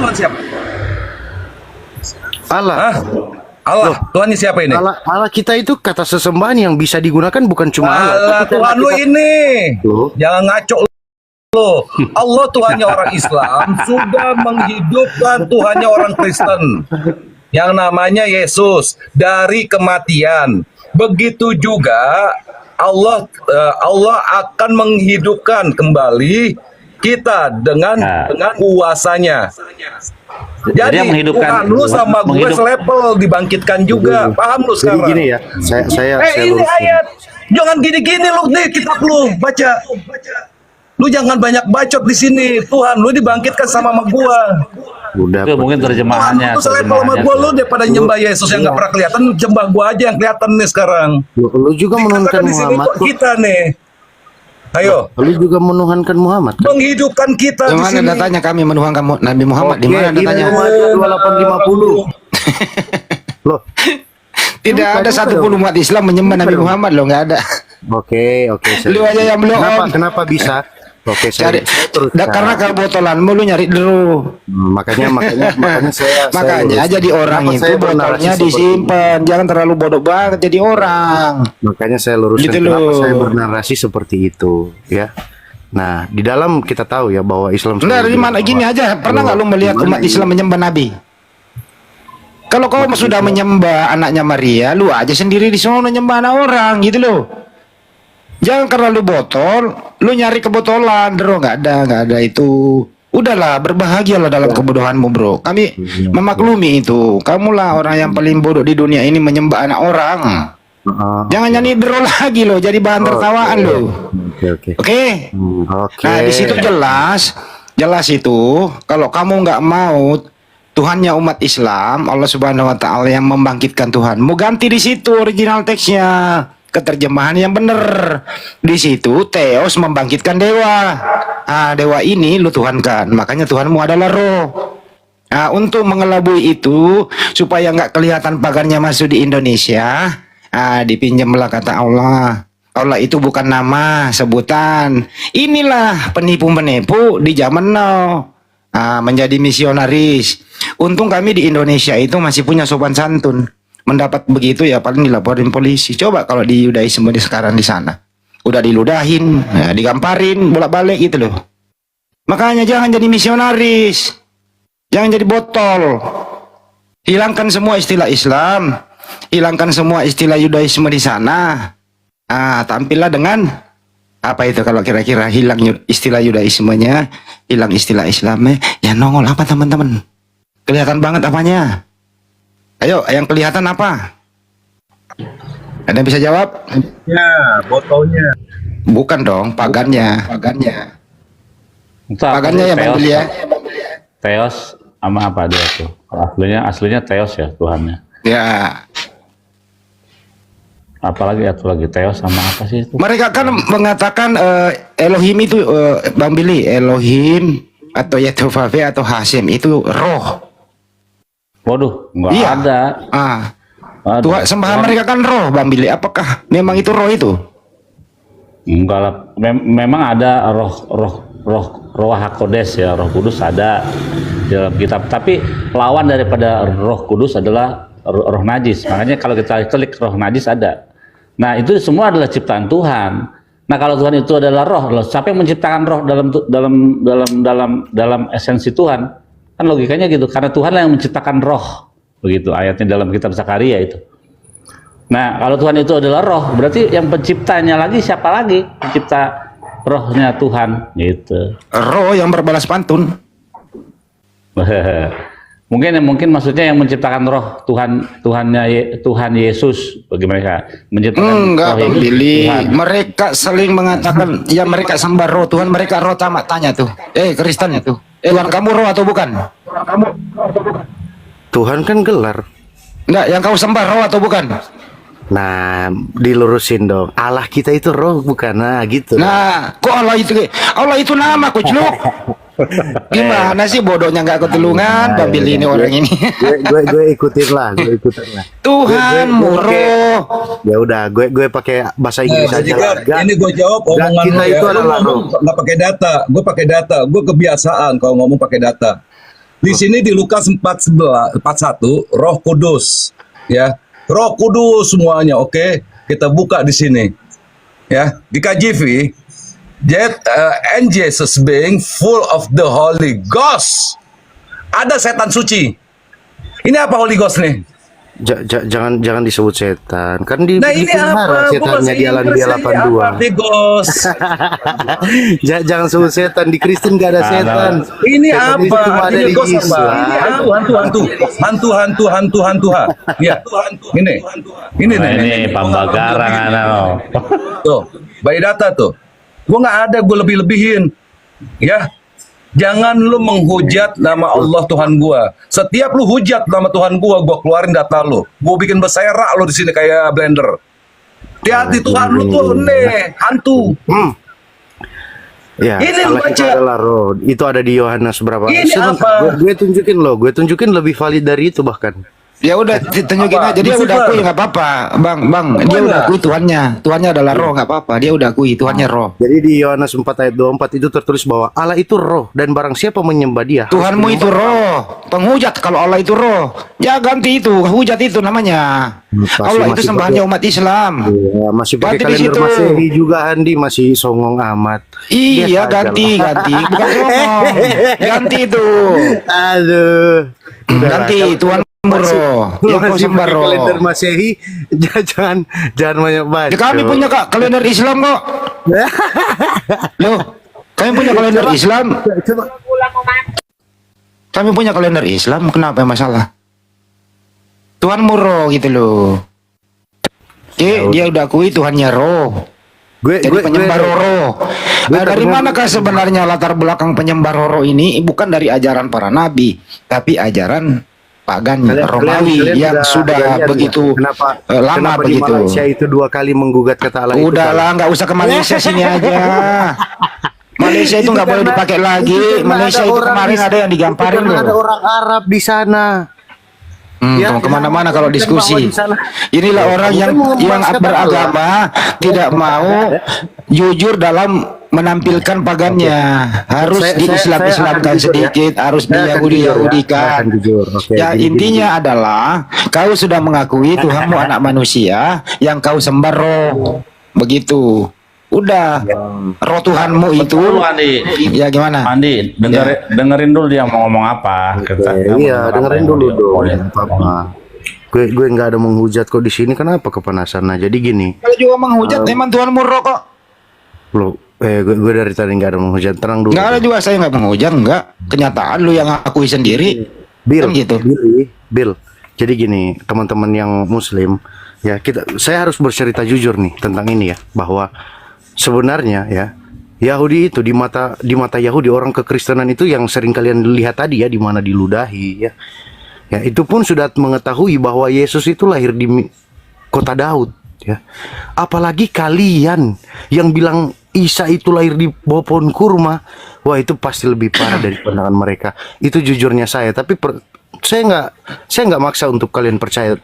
Allah. Hah? Allah, Tuhannya siapa ini? Allah kita itu kata sesembahan yang bisa digunakan bukan cuma Allah. Allah, tapi Tuhan lu ini. Loh. Jangan ngaco lu. Allah Tuhannya orang Islam sudah menghidupkan Tuhannya orang Kristen yang namanya Yesus dari kematian. Begitu juga Allah akan menghidupkan kembali kita dengan kuasanya. Jadi yang menghidupkan- Tuhan lu sama gue menghidup- selevel dibangkitkan juga. Paham lu Jadi sekarang? gini ya, saya Ini lurusin. ayat. Jangan gini-gini lu nih kitab lu baca. Lu jangan banyak bacot di sini. Tuhan lu dibangkitkan sama gua. Udah Itu mungkin Tuhan terjemahannya. lu tuh selevel sama gua lu daripada nyembah Yesus yang nggak pernah kelihatan, nyembah gua aja yang kelihatan nih sekarang. Lu juga menurunkan Dikatakan di sini Muhammad kok kok. kita nih. Ayo, Lu juga menuhankan Muhammad kan? menghidupkan kita Di di mana sini. datanya kami menuhankan Nabi Muhammad? Di Oke, mana di datanya? Muhammadiyah 2850. Loh, Tidak ada bukan satupun dong. umat Islam menyembah Nabi Bukan. Muhammad loh, nggak ada. oke. Lu aja yang belum. Kenapa bisa? Oke, Cari, saya teruskan. karena kebotolanmu lu nyari dulu. Makanya saya Makanya luruskan. jadi orang Kenapa itu saya bernarasi botolnya seperti disimpan, jangan terlalu bodoh banget jadi orang. Makanya saya luruskan Gitu kenapa loh. saya bernarasi seperti itu, ya. Nah, di dalam kita tahu ya bahwa Islam Nah, sendiri di mana bahwa- gini aja, pernah nggak lu melihat Gimana umat ini? Islam menyembah Nabi? Kalau kau sudah menyembah anaknya Maria, lu aja sendiri di sana menyembah anak orang gitu loh. Jangan karena lu botol, lu nyari kebotolan, bro. Nggak ada itu. Udahlah, berbahagialah dalam kebodohanmu, bro. Kami memaklumi itu. Kamulah orang yang paling bodoh di dunia ini menyembah anak orang. Jangan nyanyi bro lagi loh, jadi bahan tertawaan loh. Oke. Oke. Oke. Nah, di situ jelas itu kalau kamu nggak mau Tuhannya umat Islam, Allah Subhanahu wa taala yang membangkitkan Tuhanmu, ganti di situ original teksnya. Keterjemahan yang benar. Di situ Theos membangkitkan dewa. Ah, dewa ini lu tuhankan. Makanya Tuhanmu adalah roh. Nah, untuk mengelabui itu supaya nggak kelihatan pagarnya masuk di Indonesia, dipinjamlah kata Allah. Allah itu bukan nama, sebutan. Inilah penipu-penipu di zaman now. Menjadi misionaris. Untung kami di Indonesia itu masih punya sopan santun. Mendapat begitu ya paling dilaporin polisi. Coba kalau di Yudaisme di sekarang di sana. Udah diludahin, digamparin, bolak-balik gitu loh. Makanya jangan jadi misionaris. Jangan jadi botol. Hilangkan semua istilah Islam. Hilangkan semua istilah Yudaisme di sana. Tampillah dengan apa itu kalau kira-kira hilang istilah Yudaismenya, hilang istilah Islamnya, ya nongol apa teman-teman? Kelihatan banget apanya? Ayo, yang kelihatan apa? Ada yang bisa jawab? Ya, botolnya. Bukan dong, pagannya. Itu apa Pagannya sih? ya Bang Billy ya. Theos sama apa dia tuh? Aslinya Theos ya Tuhannya. Ya, Apalagi Theos sama apa sih itu? mereka kan mengatakan Elohim itu Bang Billy, Elohim atau Yehovah atau Hasim itu roh. Waduh, nggak Iya. ada. Ada. Tuhan sembahan mereka kan roh, Bang Billy. Apakah memang itu roh itu? Enggak lah. Memang ada roh Hakodes ya, Roh Kudus ada di dalam kitab. Tapi lawan daripada Roh Kudus adalah roh najis. Makanya kalau kita klik roh najis ada. Nah, itu semua adalah ciptaan Tuhan. Nah, kalau Tuhan itu adalah roh, siapa yang menciptakan roh dalam esensi Tuhan? Kan logikanya gitu, karena Tuhan yang menciptakan roh. Begitu ayatnya dalam kitab Zakaria itu. Nah, kalau Tuhan itu adalah roh, berarti yang penciptanya lagi siapa lagi? Pencipta rohnya Tuhan, gitu. Roh yang berbalas pantun. Mungkin maksudnya yang menciptakan roh Tuhan Yesus bagi mereka menciptakan Enggak, roh Bang Yesus, Billy. Tuhan. Mereka saling mengatakan, ya mereka sembah roh Tuhan, mereka roh tamat tanya tuh. Kristen tuh. Tuhan kamu roh atau bukan? Tuhan kan gelar. Enggak, yang kau sembah roh atau bukan? Nah, dilurusin dong. Allah kita itu roh bukan? Nah, gitu. Nah, kok Allah itu nama kucluk. Gimana sih bodohnya nggak ketulungan, Bang Billy ini orang ini. gue ikutin lah. Tuhanmu roh. Ya udah, gue pakai bahasa Inggris Jadi aja lah. kan, ini gue jawab omongan kita lu itu ya. Lu adalah ngomong nggak pakai data, gue pakai data, gue kebiasaan kalau ngomong pakai data. Di sini di Lukas 41 Roh Kudus, ya, Roh Kudus semuanya, oke? Kita buka di sini, ya, di KJV. And Jesus being full of the Holy Ghost. Ada setan suci. Ini apa Holy Ghost nih? Jangan disebut setan. Kan Nah ini dipelihara apa? Gua setannya bahasa di alam Inggris dia ini apa, 82. Bigos? Jangan sebut setan, di Kristen gak ada setan. Ini Setan itu apa? cuma ada Artinya di ghost apa? Islam. Ini hantu. Ya, ini Nah, ini nih. pembagaran Tuh, by data tuh. Gua nggak ada, gue lebih-lebihin. Ya, jangan lu menghujat nama Allah Tuhan gua. Setiap lu hujat nama Tuhan gua keluarin data lu. Gua bikin berserak lu di sini kayak blender. Hati-hati Tuhan lu tuh nih, hantu. Ya, Ini lu Allah itu baca. adalah roh. Itu ada di Yohanes berapa? Ini Sebentar, apa? gue tunjukin loh. Gue tunjukin lebih valid dari itu bahkan. Ya udah tunjukin Apa? aja, dia udah Lucifer. akui nggak apa-apa, bang, dia udah akui Tuhannya adalah roh, nggak apa-apa, dia udah akui Tuhannya roh. Jadi di Yohanes 4 ayat 24 itu tertulis bahwa Allah itu roh dan barang siapa menyembah dia. Tuhanmu itu roh, penghujat kalau Allah itu roh, ya ganti itu, hujat itu namanya. Allah itu sembahannya umat Islam. Ya, masih pakai Ganti di kalender situ. Masehi juga Andi, masih songong amat. Iya, Biasa aja ganti, lah. bukan ngomong, ganti itu, Aduh. Udah lah, ganti Tuhanmu roh, yang kau masih sembah pakai roh. kalender Masehi, jangan banyak baca. Ya, kami punya kalender Islam kok. Loh, kami punya kalender Islam. Kami punya kalender Islam, kenapa masalah? Tuhanmu roh gitu loh. Dia udah akui Tuhannya roh. Jadi penyembah roh. Nah, dari manakah sebenarnya latar belakang penyembah roh ini? Bukan dari ajaran para nabi, tapi ajaran pagan Romawi yang sudah lihat begitu nggak? lama kenapa begitu. Di Malaysia itu 2 kali menggugat kata Allah itu. Udahlah, nggak usah ke Malaysia sini aja. Malaysia itu nggak boleh dipakai lagi. Malaysia itu kemarin ada yang digamparin loh. Ada loh. orang Arab di sana. Ya, Kemana-mana kalau kita diskusi. bawa di sana. Inilah Ya, orang kamu yang kan mengemas kata beragama tidak mau jujur dalam menampilkan pagannya. Harus Saya Islamkan akan jujur ya. sedikit, harus Saya akan jujur ya. Saya Yahudikan. akan jujur. Oke, Ya gini, intinya adalah kau sudah mengakui Tuhanmu anak manusia yang kau sembah roh. Begitu. Udah. Roh Tuhanmu itu. Betul, Andi. Ya gimana? Andi, dengerin dulu dia mau ngomong apa. Iya, dengerin dulu dong. Apa? Gue nggak ada menghujat kok di sini. Kenapa kepanasan? Nah, jadi gini. Kalau juga menghujat, emang Tuhanmu roh kok. Lo, gue dari tadi nggak ada menghujat. Tenang dulu. Nggak ada juga, saya nggak menghujat, nggak. Kenyataan lu yang akui sendiri. Bill, Kan gitu. Bill. Jadi gini, teman-teman yang Muslim, ya saya harus bercerita jujur nih tentang ini ya, bahwa sebenarnya ya Yahudi itu di mata Yahudi, orang kekristenan itu yang sering kalian lihat tadi ya, di mana diludahi ya. Ya, itu pun sudah mengetahui bahwa Yesus itu lahir di kota Daud ya. Apalagi kalian yang bilang Isa itu lahir di bawah pohon kurma. Wah, itu pasti lebih parah dari pandangan mereka. Itu jujurnya saya, tapi saya nggak maksa untuk kalian percaya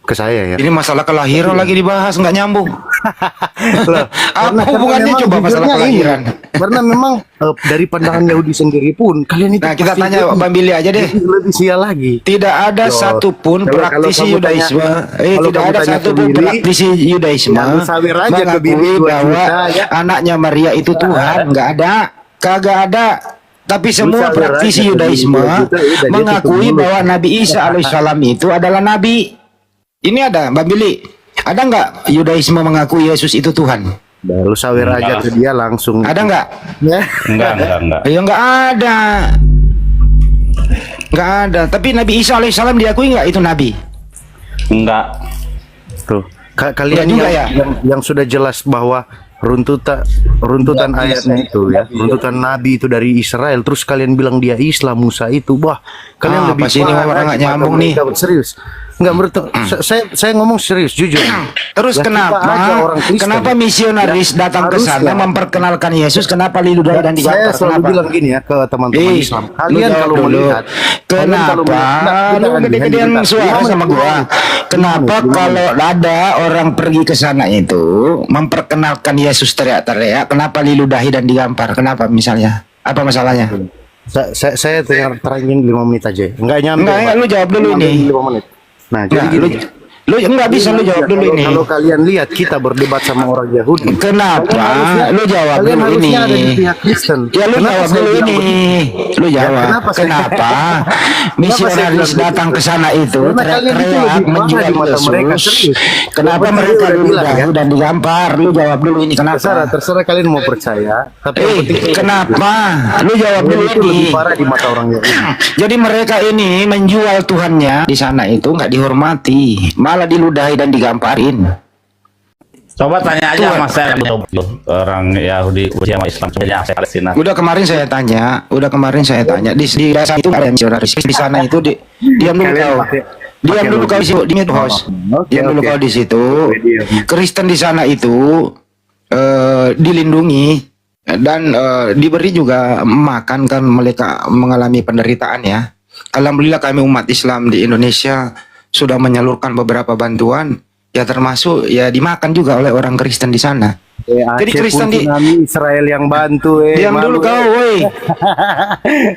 ke saya ya. Ini masalah kelahiran lagi dibahas, nggak nyambung. Loh, Apa hubungannya memang coba masalah jujurnya ini, kelahiran? karena memang dari pandangan Yahudi sendiri pun kalian itu Nah, kita pasti tanya Bang Billy aja deh. lebih sial lagi. Tidak ada Loh, satupun kalau praktisi kamu Yudaisme, kalau tidak kamu ada tanya ke satupun Billy, praktisi Yudaisme ya lu sawer aja ke Billy mengakui 2 bahwa juta, ya. anaknya Maria itu Tuhan, nggak ada, kagak ada. Tapi semua sawer praktisi aja ke Yudaisme Billy 2 juta, ya udah, dia mengakui tutup mulut. bahwa Nabi Isa alaihissalam itu adalah nabi. Ini ada, Bang Billy. Ada nggak Yudaisme mengakui Yesus itu Tuhan? Nah, lu sawer aja ke dia langsung. Ada nggak? Ya. Enggak. Ya nggak ada. Nggak ada. Tapi Nabi Isa alaihissalam diakui nggak itu nabi? Enggak. Tuh. Kalian Enggak juga yang sudah jelas bahwa runtutan ayatnya itu ya, runtutan nabi itu dari Israel, terus kalian bilang dia Islam, Musa itu, wah, kalian lebih Apa sih ini parah orang nggak lagi nyambung pada nih? mereka. Serius nggak saya ngomong serius jujur. Terus Ya, kita aja kenapa orang Kristen. kenapa misionaris datang ke sana Harusnya. memperkenalkan Yesus, kenapa liludah dan Saya digampar? selalu Kenapa? bilang gini ya ke teman-teman Islam, lu kalian jawab kalau dulu. melihat Kenapa lu gede-gedean suara sama gua? Kenapa kalau ada orang pergi ke sana itu memperkenalkan Yesus teriak-teriak, kenapa liludahi dan digampar? Kenapa misalnya? Apa masalahnya? saya terangin 5 menit aja, nggak nyampe. Enggak, lu jawab dulu ini. 5 menit. Nah, jadi Nah, gini, Lu nggak bisa lu jawab dulu ini. Kalau kalian lihat kita berdebat sama orang Yahudi. Kenapa? Lu jawab Kalian dulu ini. harusnya ada di pihak Kristen. Ya lu Kenapa jawab saya dulu bilang ini. begitu? Lu jawab. kenapa saya- Kenapa misionaris bilang datang ke sana itu Karena kalian itu teriak-teriak lebih mahal menjual di mata mereka, Yesus? serius. Kenapa Yang mereka penting udah bilang, diludahi dan digampar? Lu jawab dulu ini Terserah, kenapa? terserah kalian mau percaya. Tapi yang penting Kenapa? Lu jawab dulu Kalian itu lebih ini. parah di mata orang Yahudi. Jadi mereka ini menjual Tuhannya di sana itu nggak dihormati, malah diludahi dan digamparin. Coba tanya aja Tuhan. sama saya orang Yahudi sama Islam sebenarnya saya Palestina. Udah kemarin saya tanya di desa itu ada misionaris di sana itu diam dulu Kalian kau. pakai- Diam pakai dulu kau logik. di mute host. Oke, Diam dulu oke. kau di situ. Diam. Kristen di sana itu dilindungi dan diberi juga makan kan mereka mengalami penderitaan ya. Alhamdulillah kami umat Islam di Indonesia sudah menyalurkan beberapa bantuan ya termasuk ya dimakan juga oleh orang Kristen di sana. Jadi Aceh Kristen pun tsunami, Israel yang bantu. diam dulu kau, woi.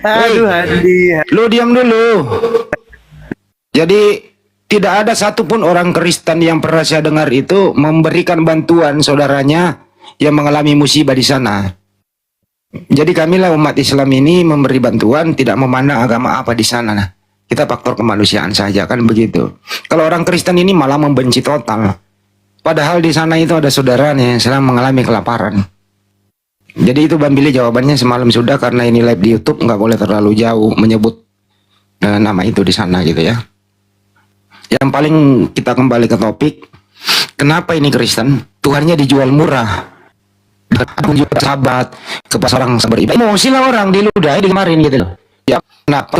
Aduh, Hadi. Lu diam dulu. Jadi tidak ada satupun orang Kristen yang pernah saya dengar itu memberikan bantuan saudaranya yang mengalami musibah di sana. Jadi kamilah umat Islam ini memberi bantuan tidak memandang agama apa di sana. Nah, kita faktor kemanusiaan saja kan begitu. Kalau orang Kristen ini malah membenci total. Padahal di sana itu ada saudaranya yang sedang mengalami kelaparan. Jadi itu Bang Billy jawabannya semalam sudah karena ini live di YouTube nggak boleh terlalu jauh menyebut nama itu di sana gitu ya. Yang paling kita kembali ke topik, kenapa ini Kristen? Tuhannya dijual murah. Menjual sahabat ke pas orang beribadah. Emosi lah orang diludahi di kemarin gitu loh. Ya kenapa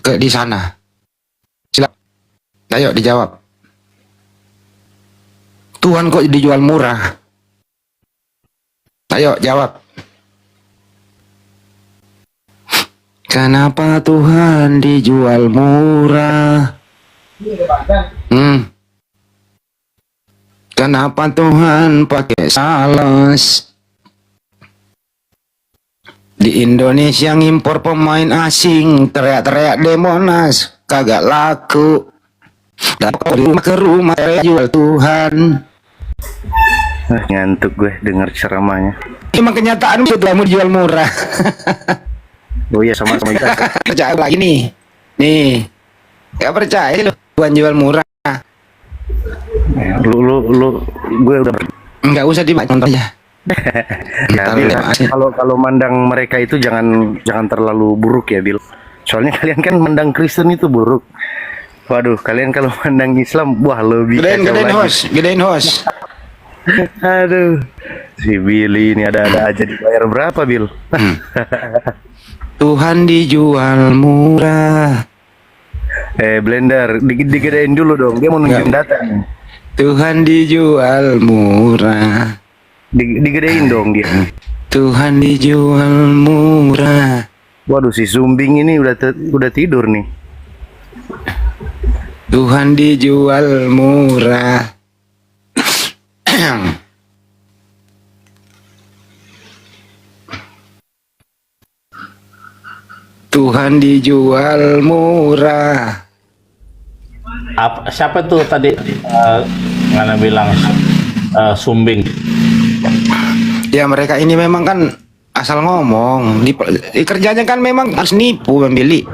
ke di sana? Silakan. Ayo dijawab. Tuhan kok dijual murah? Ayo jawab. Kenapa Tuhan dijual murah? Kenapa Tuhan pakai salos? Di Indonesia ngimpor pemain asing, teriak-teriak di Monas, kagak laku. Dapat rumah ke rumah teriak jual Tuhan. Ngantuk gue dengar ceramahnya. Emang kenyataan itu kamu dijual murah. Oh iya, sama-sama kita. Percaya lagi nih, gak percaya lu Tuhan jual murah. Lu gue udah Nggak usah dibaca contohnya. ya, Bil, kalau mandang mereka itu jangan terlalu buruk ya, Bil. Soalnya kalian kan mandang Kristen itu buruk. Waduh, kalian kalau mandang Islam wah lebih kacau lagi. Gedein host. Aduh, si Billy ini ada-ada aja dibayar berapa, Bil? Tuhan dijual murah. Blender, digedein dulu dong. Dia mau nunjukin data nih. Tuhan dijual murah. Digedein dong dia. Tuhan dijual murah. Waduh, si Zumbing ini udah tidur nih. Tuhan dijual murah. Tuhan dijual murah. Siapa tuh tadi ngana bilang Sumbing? Ya mereka ini memang kan asal ngomong. Di kerjanya kan memang harus nipu, Bang Billy.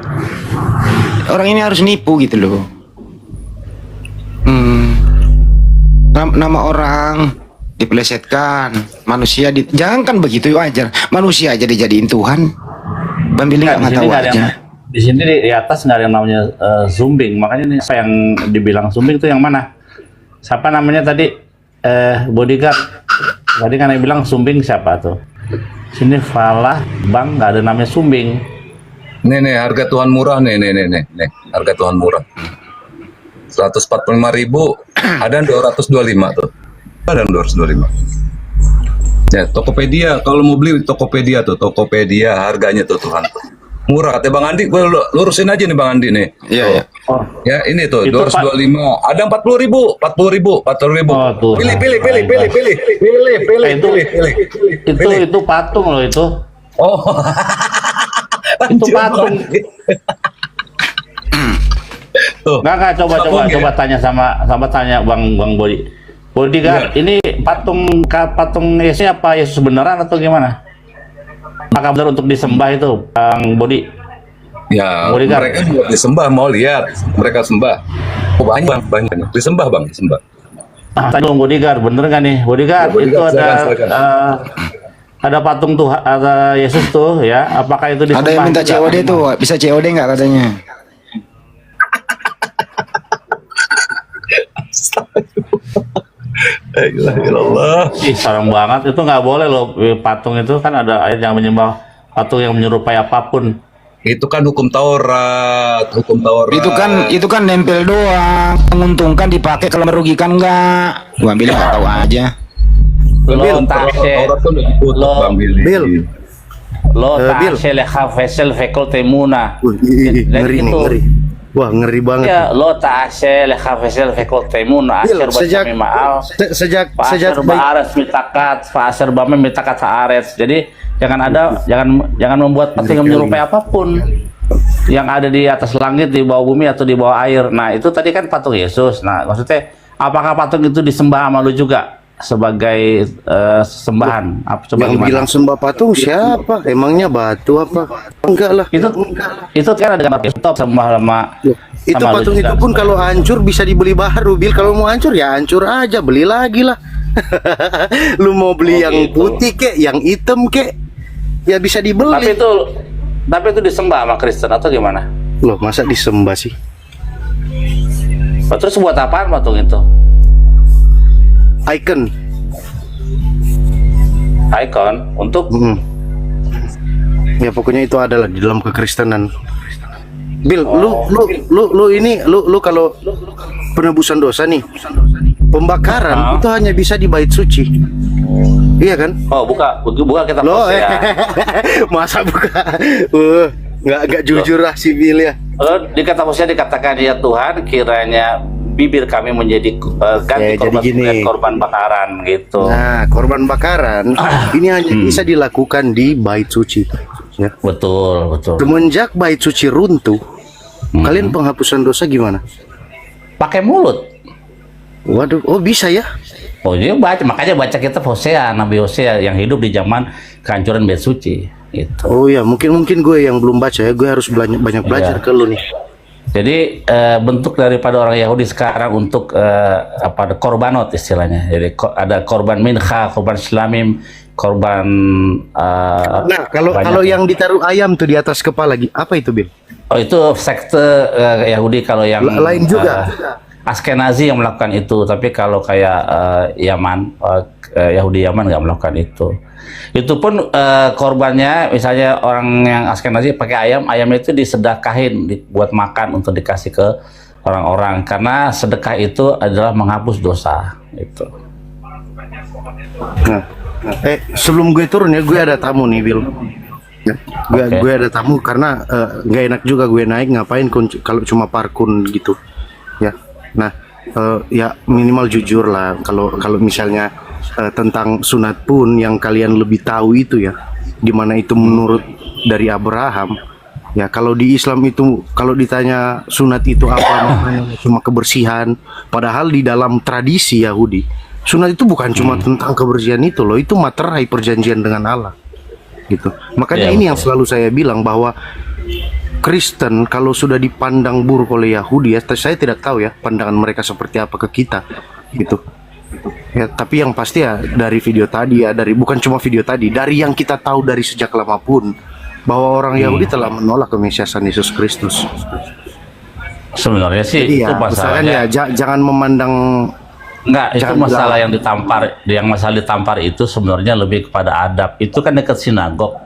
Orang ini harus nipu gitu loh. Nama orang dipelesetkan, manusia jangan kan begitu wajar. Manusia aja dijadiin Tuhan. Bang Billy nggak tahu aja. Di sini di atas nggak ada yang namanya Zumbing, makanya ini apa yang dibilang Zumbing itu yang mana? Siapa namanya tadi bodyguard? Tadi kan yang bilang Zumbing siapa tuh? Sini Falah Bang nggak ada namanya Zumbing. Nih harga Tuhan murah nih harga Tuhan murah. 145.000 ada yang 225 tuh. Ada yang 225. Ya, Tokopedia kalau mau beli di Tokopedia tuh, Tokopedia harganya tuh Tuhan. Murah, kata Bang Andi, gue lurusin aja nih Bang Andi nih. Iya. Oh. Ya, ini tuh Itu 225. Ada 40.000. Oh, tuh. Pilih. Itu patung loh itu. Oh. Itu patung. Enggak, coba tanya sama tanya Bang Bodi. Bodyguard, ini patung Yesus apa Yesus beneran atau gimana? Apakah benar untuk disembah itu, Bang Bodi? Ya, Bodyguard. mereka juga disembah, mau lihat mereka sembah. Oh, banyak. Disembah, Bang, disembah. Tanya dong Bodyguard, bener nggak nih? Bodyguard, Ya, Bodyguard, itu silakan. ada patung Tuhan, ada Yesus tuh ya. Apakah itu disembah? Ada yang minta juga? COD tuh, bisa COD nggak katanya? Astagfirullah. Ih, serem banget. Itu nggak boleh loh. Patung itu kan ada ayat yang menyembah patung yang menyerupai apapun. Itu kan hukum Taurat. Itu kan nempel doang. Menguntungkan dipakai kalau merugikan enggak. Gua bilang nggak tahu aja. Lo tashe, Taurat kan udah ditutup, Lo- Bang Billy. Bil. lo Bil. tashe leha vesel vekol temuna. Ngeri nih, ngeri. Wah, ngeri banget. Ya, lo tashe leha vesel vekol temuna. Bil, Asher sejak bacami ma'al. sejak Pasar baik baares mitakat, pasar bame mitakat saares. Jadi jangan membuat patung yang menyerupai apapun yang ada di atas langit, di bawah bumi atau di bawah air. Nah itu tadi kan patung Yesus. Nah maksudnya apakah patung itu disembah sama lu juga sebagai sembahan? Coba yang gimana? bilang sembah patung siapa? Emangnya batu apa? Enggak lah. Itu kan ada gambar top sembah sama Itu sama lu patung juga. itu pun kalau hancur bisa dibeli baru, Bil. Kalau mau hancur ya hancur aja, beli lagi lah. Lu mau beli yang gitu. putih kek, yang hitam kek, ya bisa dibeli. Tapi itu disembah sama Kristen atau gimana? Loh, masa disembah sih? Oh, terus buat apaan patung itu? Icon. Icon untuk Ya pokoknya itu adalah di dalam kekristenan. Bil, lu kalau penebusan dosa nih, pembakaran itu hanya bisa di bait suci. Iya kan? Oh, buka kita Loh, post ya. masa buka? Nggak jujur lah si Bil ya. Di kata Hosea dikatakan ya Tuhan kiranya bibir kami menjadi ganti Ya, jadi gini. korban bakaran gitu. Nah, korban bakaran ini hanya bisa dilakukan di bait suci. Ya. Betul. Semenjak bait suci runtuh, kalian penghapusan dosa gimana? Pakai mulut. Waduh, oh bisa ya? Oh iya makanya baca kita Hosea, Nabi Hosea yang hidup di zaman kehancuran bait suci gitu. Oh ya, mungkin gue yang belum baca ya, gue harus banyak belajar Iya. ke lu nih. Jadi bentuk daripada orang Yahudi sekarang untuk korbanot istilahnya. Jadi ada korban mincha, korban shlamim, korban Nah, kalau banyak. yang ditaruh ayam tuh di atas kepala, apa itu, Bil? Oh itu sekte Yahudi kalau yang Lain juga. Askenazi yang melakukan itu, tapi kalau kayak Yaman, Yahudi Yaman nggak melakukan itu. Itu pun korbannya, misalnya orang yang Askenazi pakai ayamnya itu disedekahin buat makan untuk dikasih ke orang-orang, karena sedekah itu adalah menghapus dosa. Itu. Nah, sebelum gue turun ya, gue ada tamu nih, Bil. Ya, gue ada tamu karena nggak enak juga gue naik, ngapain kalau cuma parkun gitu, ya. Nah, ya minimal jujur lah kalau misalnya tentang sunat pun yang kalian lebih tahu itu ya, dimana itu menurut dari Abraham. Ya kalau di Islam itu kalau ditanya sunat itu apa, maknanya cuma kebersihan. Padahal di dalam tradisi Yahudi, sunat itu bukan cuma tentang kebersihan itu loh, itu materai perjanjian dengan Allah. Gitu. Makanya Ya, ini betul. yang selalu saya bilang bahwa Kristen kalau sudah dipandang buruk oleh Yahudi, ya saya tidak tahu ya pandangan mereka seperti apa ke kita, gitu. Ya, tapi yang pasti ya dari video tadi ya, bukan cuma video tadi, dari yang kita tahu dari sejak lama pun bahwa orang Yahudi telah menolak kemesiasan Yesus Kristus. Sebenarnya sih Jadi itu ya, misalkan masalahnya. ya jangan memandang Enggak, itu Jangan masalah bilang- yang masalah ditampar itu sebenarnya lebih kepada adab. Itu kan dekat sinagog.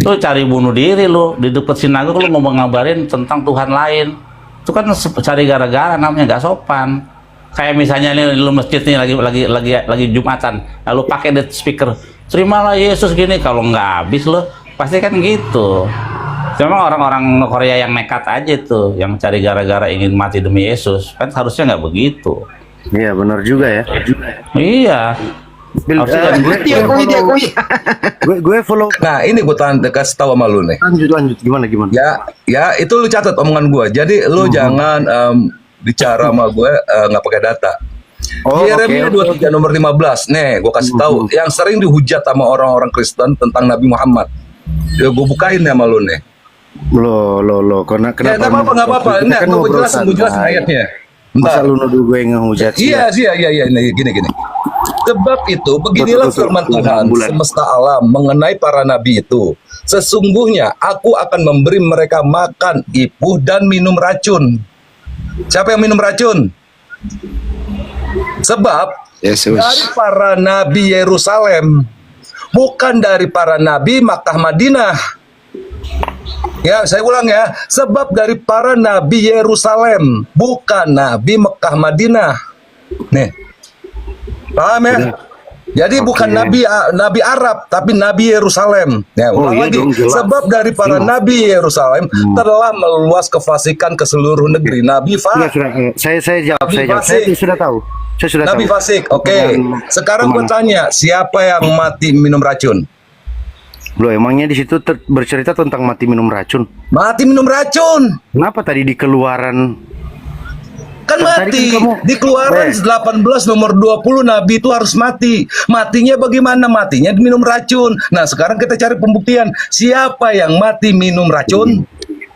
Lu cari bunuh diri lu di dekat sinagog, lu mau ngabarin tentang Tuhan lain. Itu kan cari gara-gara, namanya nggak sopan. Kayak misalnya nih lu masjid nih lagi Jumatan, lalu pakai the speaker, terimalah Yesus gini, kalau nggak habis lu pasti kan gitu. Cuma orang-orang Korea yang nekat aja tuh, yang cari gara-gara ingin mati demi Yesus, kan harusnya nggak begitu. Iya benar juga ya. Iya, Bil, gue follow. Nah, ini gue kasih tahu sama lu nih. Lanjut gimana. Ya itu lu catat omongan gue. Jadi lu jangan bicara sama gue nggak pakai data. Yeremia 23 nomor 15. Nih, gue kasih tahu yang sering dihujat sama orang-orang Kristen tentang Nabi Muhammad. Ya gue bukain ya sama lu nih. Lo, kenapa? Ya, nggak apa-apa. Nah, gue jelasin ayatnya. Masa lu nuduh gue ngehujat sih? Iya. Ini gini. Sebab itu beginilah firman Tuhan semesta alam mengenai para nabi itu. Sesungguhnya aku akan memberi mereka makan ipuh dan minum racun. Siapa yang minum racun? Sebab Yesus. dari para nabi Yerusalem, bukan dari para nabi Makkah Madinah. Ya, saya ulang ya. Sebab dari para nabi Yerusalem, bukan nabi Mekah Madinah. Nih. Paham ya? Jadi bukan nabi Arab, tapi nabi Yerusalem. Ya, ulang lagi. Sebab dari para nabi Yerusalem telah meluas kefasikan ke seluruh negeri. Nabi Saya jawab. Saya sudah tahu. Nabi fasik. Oke. Sekarang gue tanya, siapa yang mati minum racun? Loh, emangnya di situ bercerita tentang mati minum racun? Mati minum racun. Kenapa tadi di Keluaran? Kan mati. Di Keluaran 18 nomor 20 Nabi itu harus mati. Matinya bagaimana? Matinya minum racun. Nah, sekarang kita cari pembuktian. Siapa yang mati minum racun?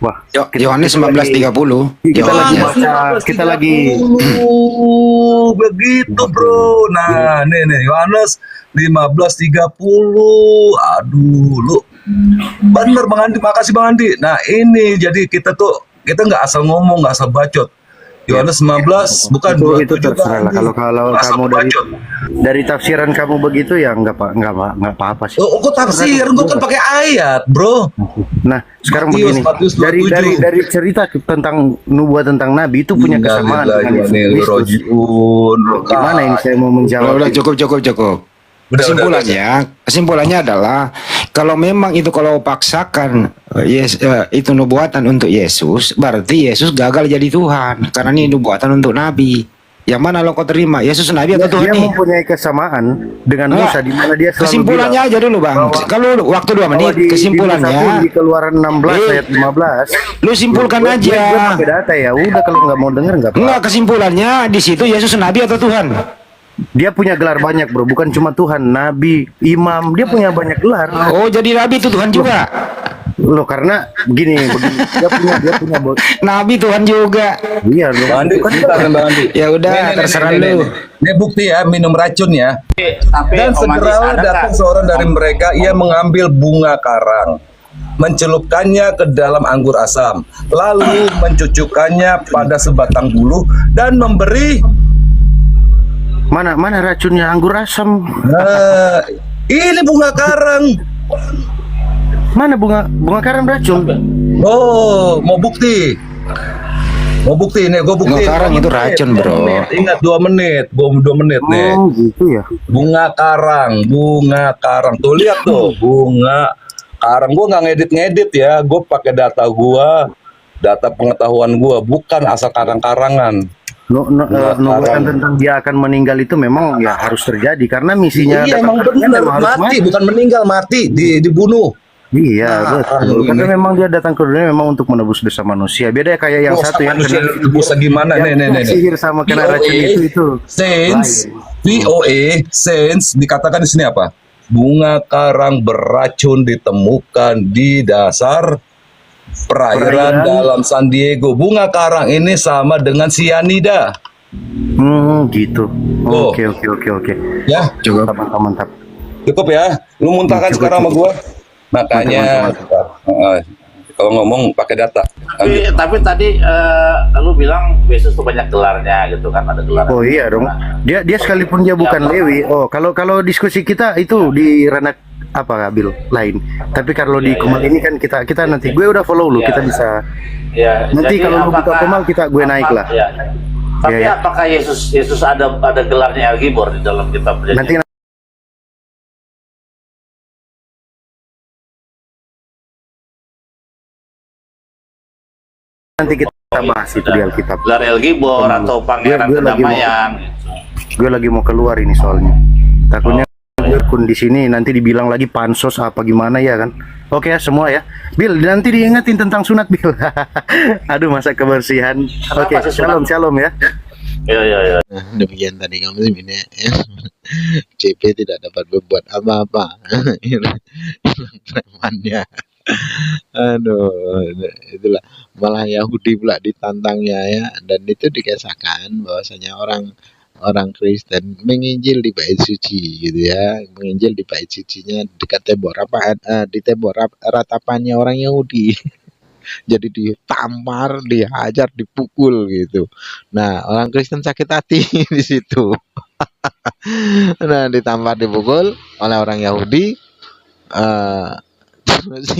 Wah, Yohanes 19:30. Kita lagi begitu, bro. Nah, nih Yohanes 15:30. Aduh, lu bener Bang Andi, makasih Bang Andi. Nah, ini jadi kita nggak asal ngomong, nggak asal bacot. Yohanes 19 bukan itu terserah lah. Kalau kamu dari tafsiran kamu begitu ya nggak apa-apa sih. Oh, kok tafsir? Gue kan pakai ayat, bro. Nah, sekarang begini. Dari cerita tentang nubuat tentang Nabi itu punya kesamaan dengan Yesus. Gimana ini saya mau menjawab? Udah cukup. Kesimpulannya adalah kalau memang itu kalau paksakan itu nubuatan untuk Yesus, berarti Yesus gagal jadi Tuhan karena ini nubuatan untuk Nabi. Yang mana lo kau terima? Yesus Nabi atau Tuhan? Dia mempunyai kesamaan dengan Musa di mana dia selalu kesimpulannya bilang, aja dulu Bang. Kalau waktu 2 menit kesimpulannya di Keluaran 16 ayat 15. Lu simpulkan aja. Gue pakai data ya. Udah kalau nggak mau denger nggak apa-apa. Enggak, kesimpulannya di situ Yesus Nabi atau Tuhan? Dia punya gelar banyak, bro. Bukan cuma Tuhan, Nabi, Imam. Dia punya banyak gelar. Oh, jadi Nabi itu Tuhan juga? Loh, karena begini. Dia punya Nabi Tuhan juga. Iya, loh. Bang Andi. Ya udah, terserah lu. Ini bukti ya, minum racun ya. Dan segeralah datang seorang dari mereka, ia mengambil bunga karang, mencelupkannya ke dalam anggur asam, lalu mencucukkannya pada sebatang bulu dan memberi. Mana racunnya anggur asam? Ini bunga karang. Mana bunga karang racun? Oh, mau bukti nih, gue bukti. Bunga karang itu racun, bro. Ingat 2 menit, 2 menit nih. Oh, gitu ya. Bunga karang. Tuh lihat tuh, bunga karang. Gue nggak ngedit ya, gue pakai data pengetahuan gue, bukan asal karang-karangan. Nubuatan tentang dia akan meninggal itu memang ya harus terjadi karena misinya. Iya, emang benar mati, bukan meninggal, mati dibunuh. Iya, betul. Karena memang dia datang ke dunia memang untuk menebus dosa manusia. Beda kayak yang satu yang kena dosa gimana? Nih. Sihir sama kena racun itu. Saints, VOA, Saints dikatakan di sini apa? Bunga karang beracun ditemukan di dasar perairan dalam San Diego. Bunga karang ini sama dengan sianida. Gitu. Oke. Ya, cukup. Mantap. Cukup ya. Lu muntahkan sekarang sama gua. Makanya kalau ngomong pakai data. Tapi tadi lu bilang Yesus tuh banyak gelarnya gitu kan, ada gelar. Oh iya dong. Dia sekalipun dia bukan Lewi. Oh, kalau diskusi kita itu di ranah apa Bil lain. Tapi kalau di Kumal ini kan kita nanti gue udah follow lu, kita bisa. Ya, nanti kalau lu buka Kumal gue naik lah. Ya. Tapi apakah Yesus ada gelarnya Al-Gibor di dalam kitab Perjanjian? Nanti kita bahas itu di Alkitab. Gelar El Gibor atau Pangeran Kedamaian. Gue lagi mau keluar ini soalnya. Takutnya kun di sini nanti dibilang lagi pansos apa gimana ya kan. Oke ya semua ya. Bill nanti diingetin tentang sunat Bill. Aduh masa kebersihan. Oke, shalom shalom ya. Ya. Nah, demikian tadi kamu sih ini ya. CP tidak dapat berbuat apa-apa. Hilang premannya. Aduh, itulah malah Yahudi pula ditantangnya ya, dan itu dikisahkan bahwasanya orang Kristen menginjil di bait suci gitu ya, menginjil di bait sucinya dekat tembok di tembok ratapannya orang Yahudi. Jadi ditampar, dihajar, dipukul gitu. Nah, orang Kristen sakit hati di situ. Nah, ditampar, dipukul oleh orang Yahudi, terus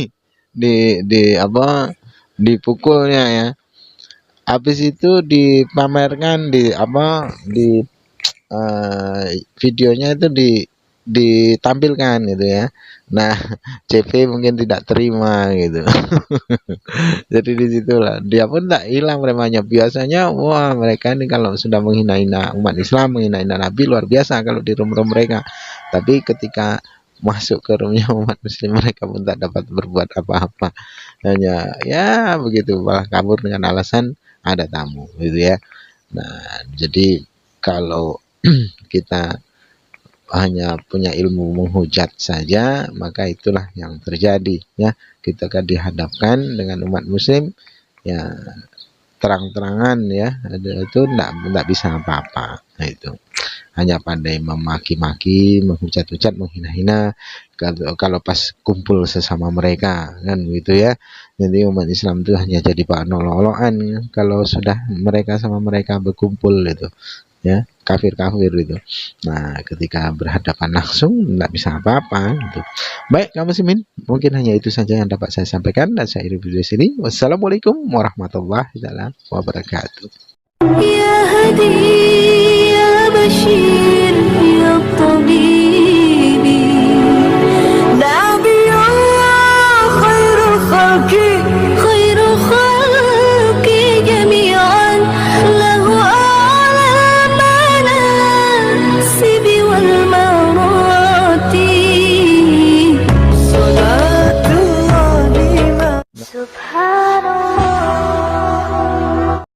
di apa dipukulnya ya. Habis itu dipamerkan di videonya itu ditampilkan gitu ya. Nah, CP mungkin tidak terima gitu. Jadi disitulah dia pun tak hilang premannya. Biasanya wah mereka ini kalau sudah menghina-hina umat Islam, menghina-hina Nabi luar biasa kalau di room-room mereka. Tapi ketika masuk ke roomnya umat Muslim mereka pun tak dapat berbuat apa-apa. Hanya ya begitu, malah kabur dengan alasan ada tamu gitu ya. Nah, jadi kalau kita hanya punya ilmu menghujat saja, maka itulah yang terjadi ya. Kita akan dihadapkan dengan umat muslim ya terang-terangan ya, itu enggak bisa apa-apa. Nah, itu hanya pandai memaki-maki, menghujat-hujat, menghina-hina kalau pas kumpul sesama mereka kan gitu ya. Jadi umat Islam itu hanya jadi bahan olok-olokan kalau sudah mereka sama mereka berkumpul itu ya, kafir-kafir itu. Nah, ketika berhadapan langsung tidak bisa apa-apa gitu. Baik, kamu Simin, mungkin hanya itu saja yang dapat saya sampaikan dan saya akhiri video sini. Wassalamualaikum warahmatullahi wabarakatuh. يا هدي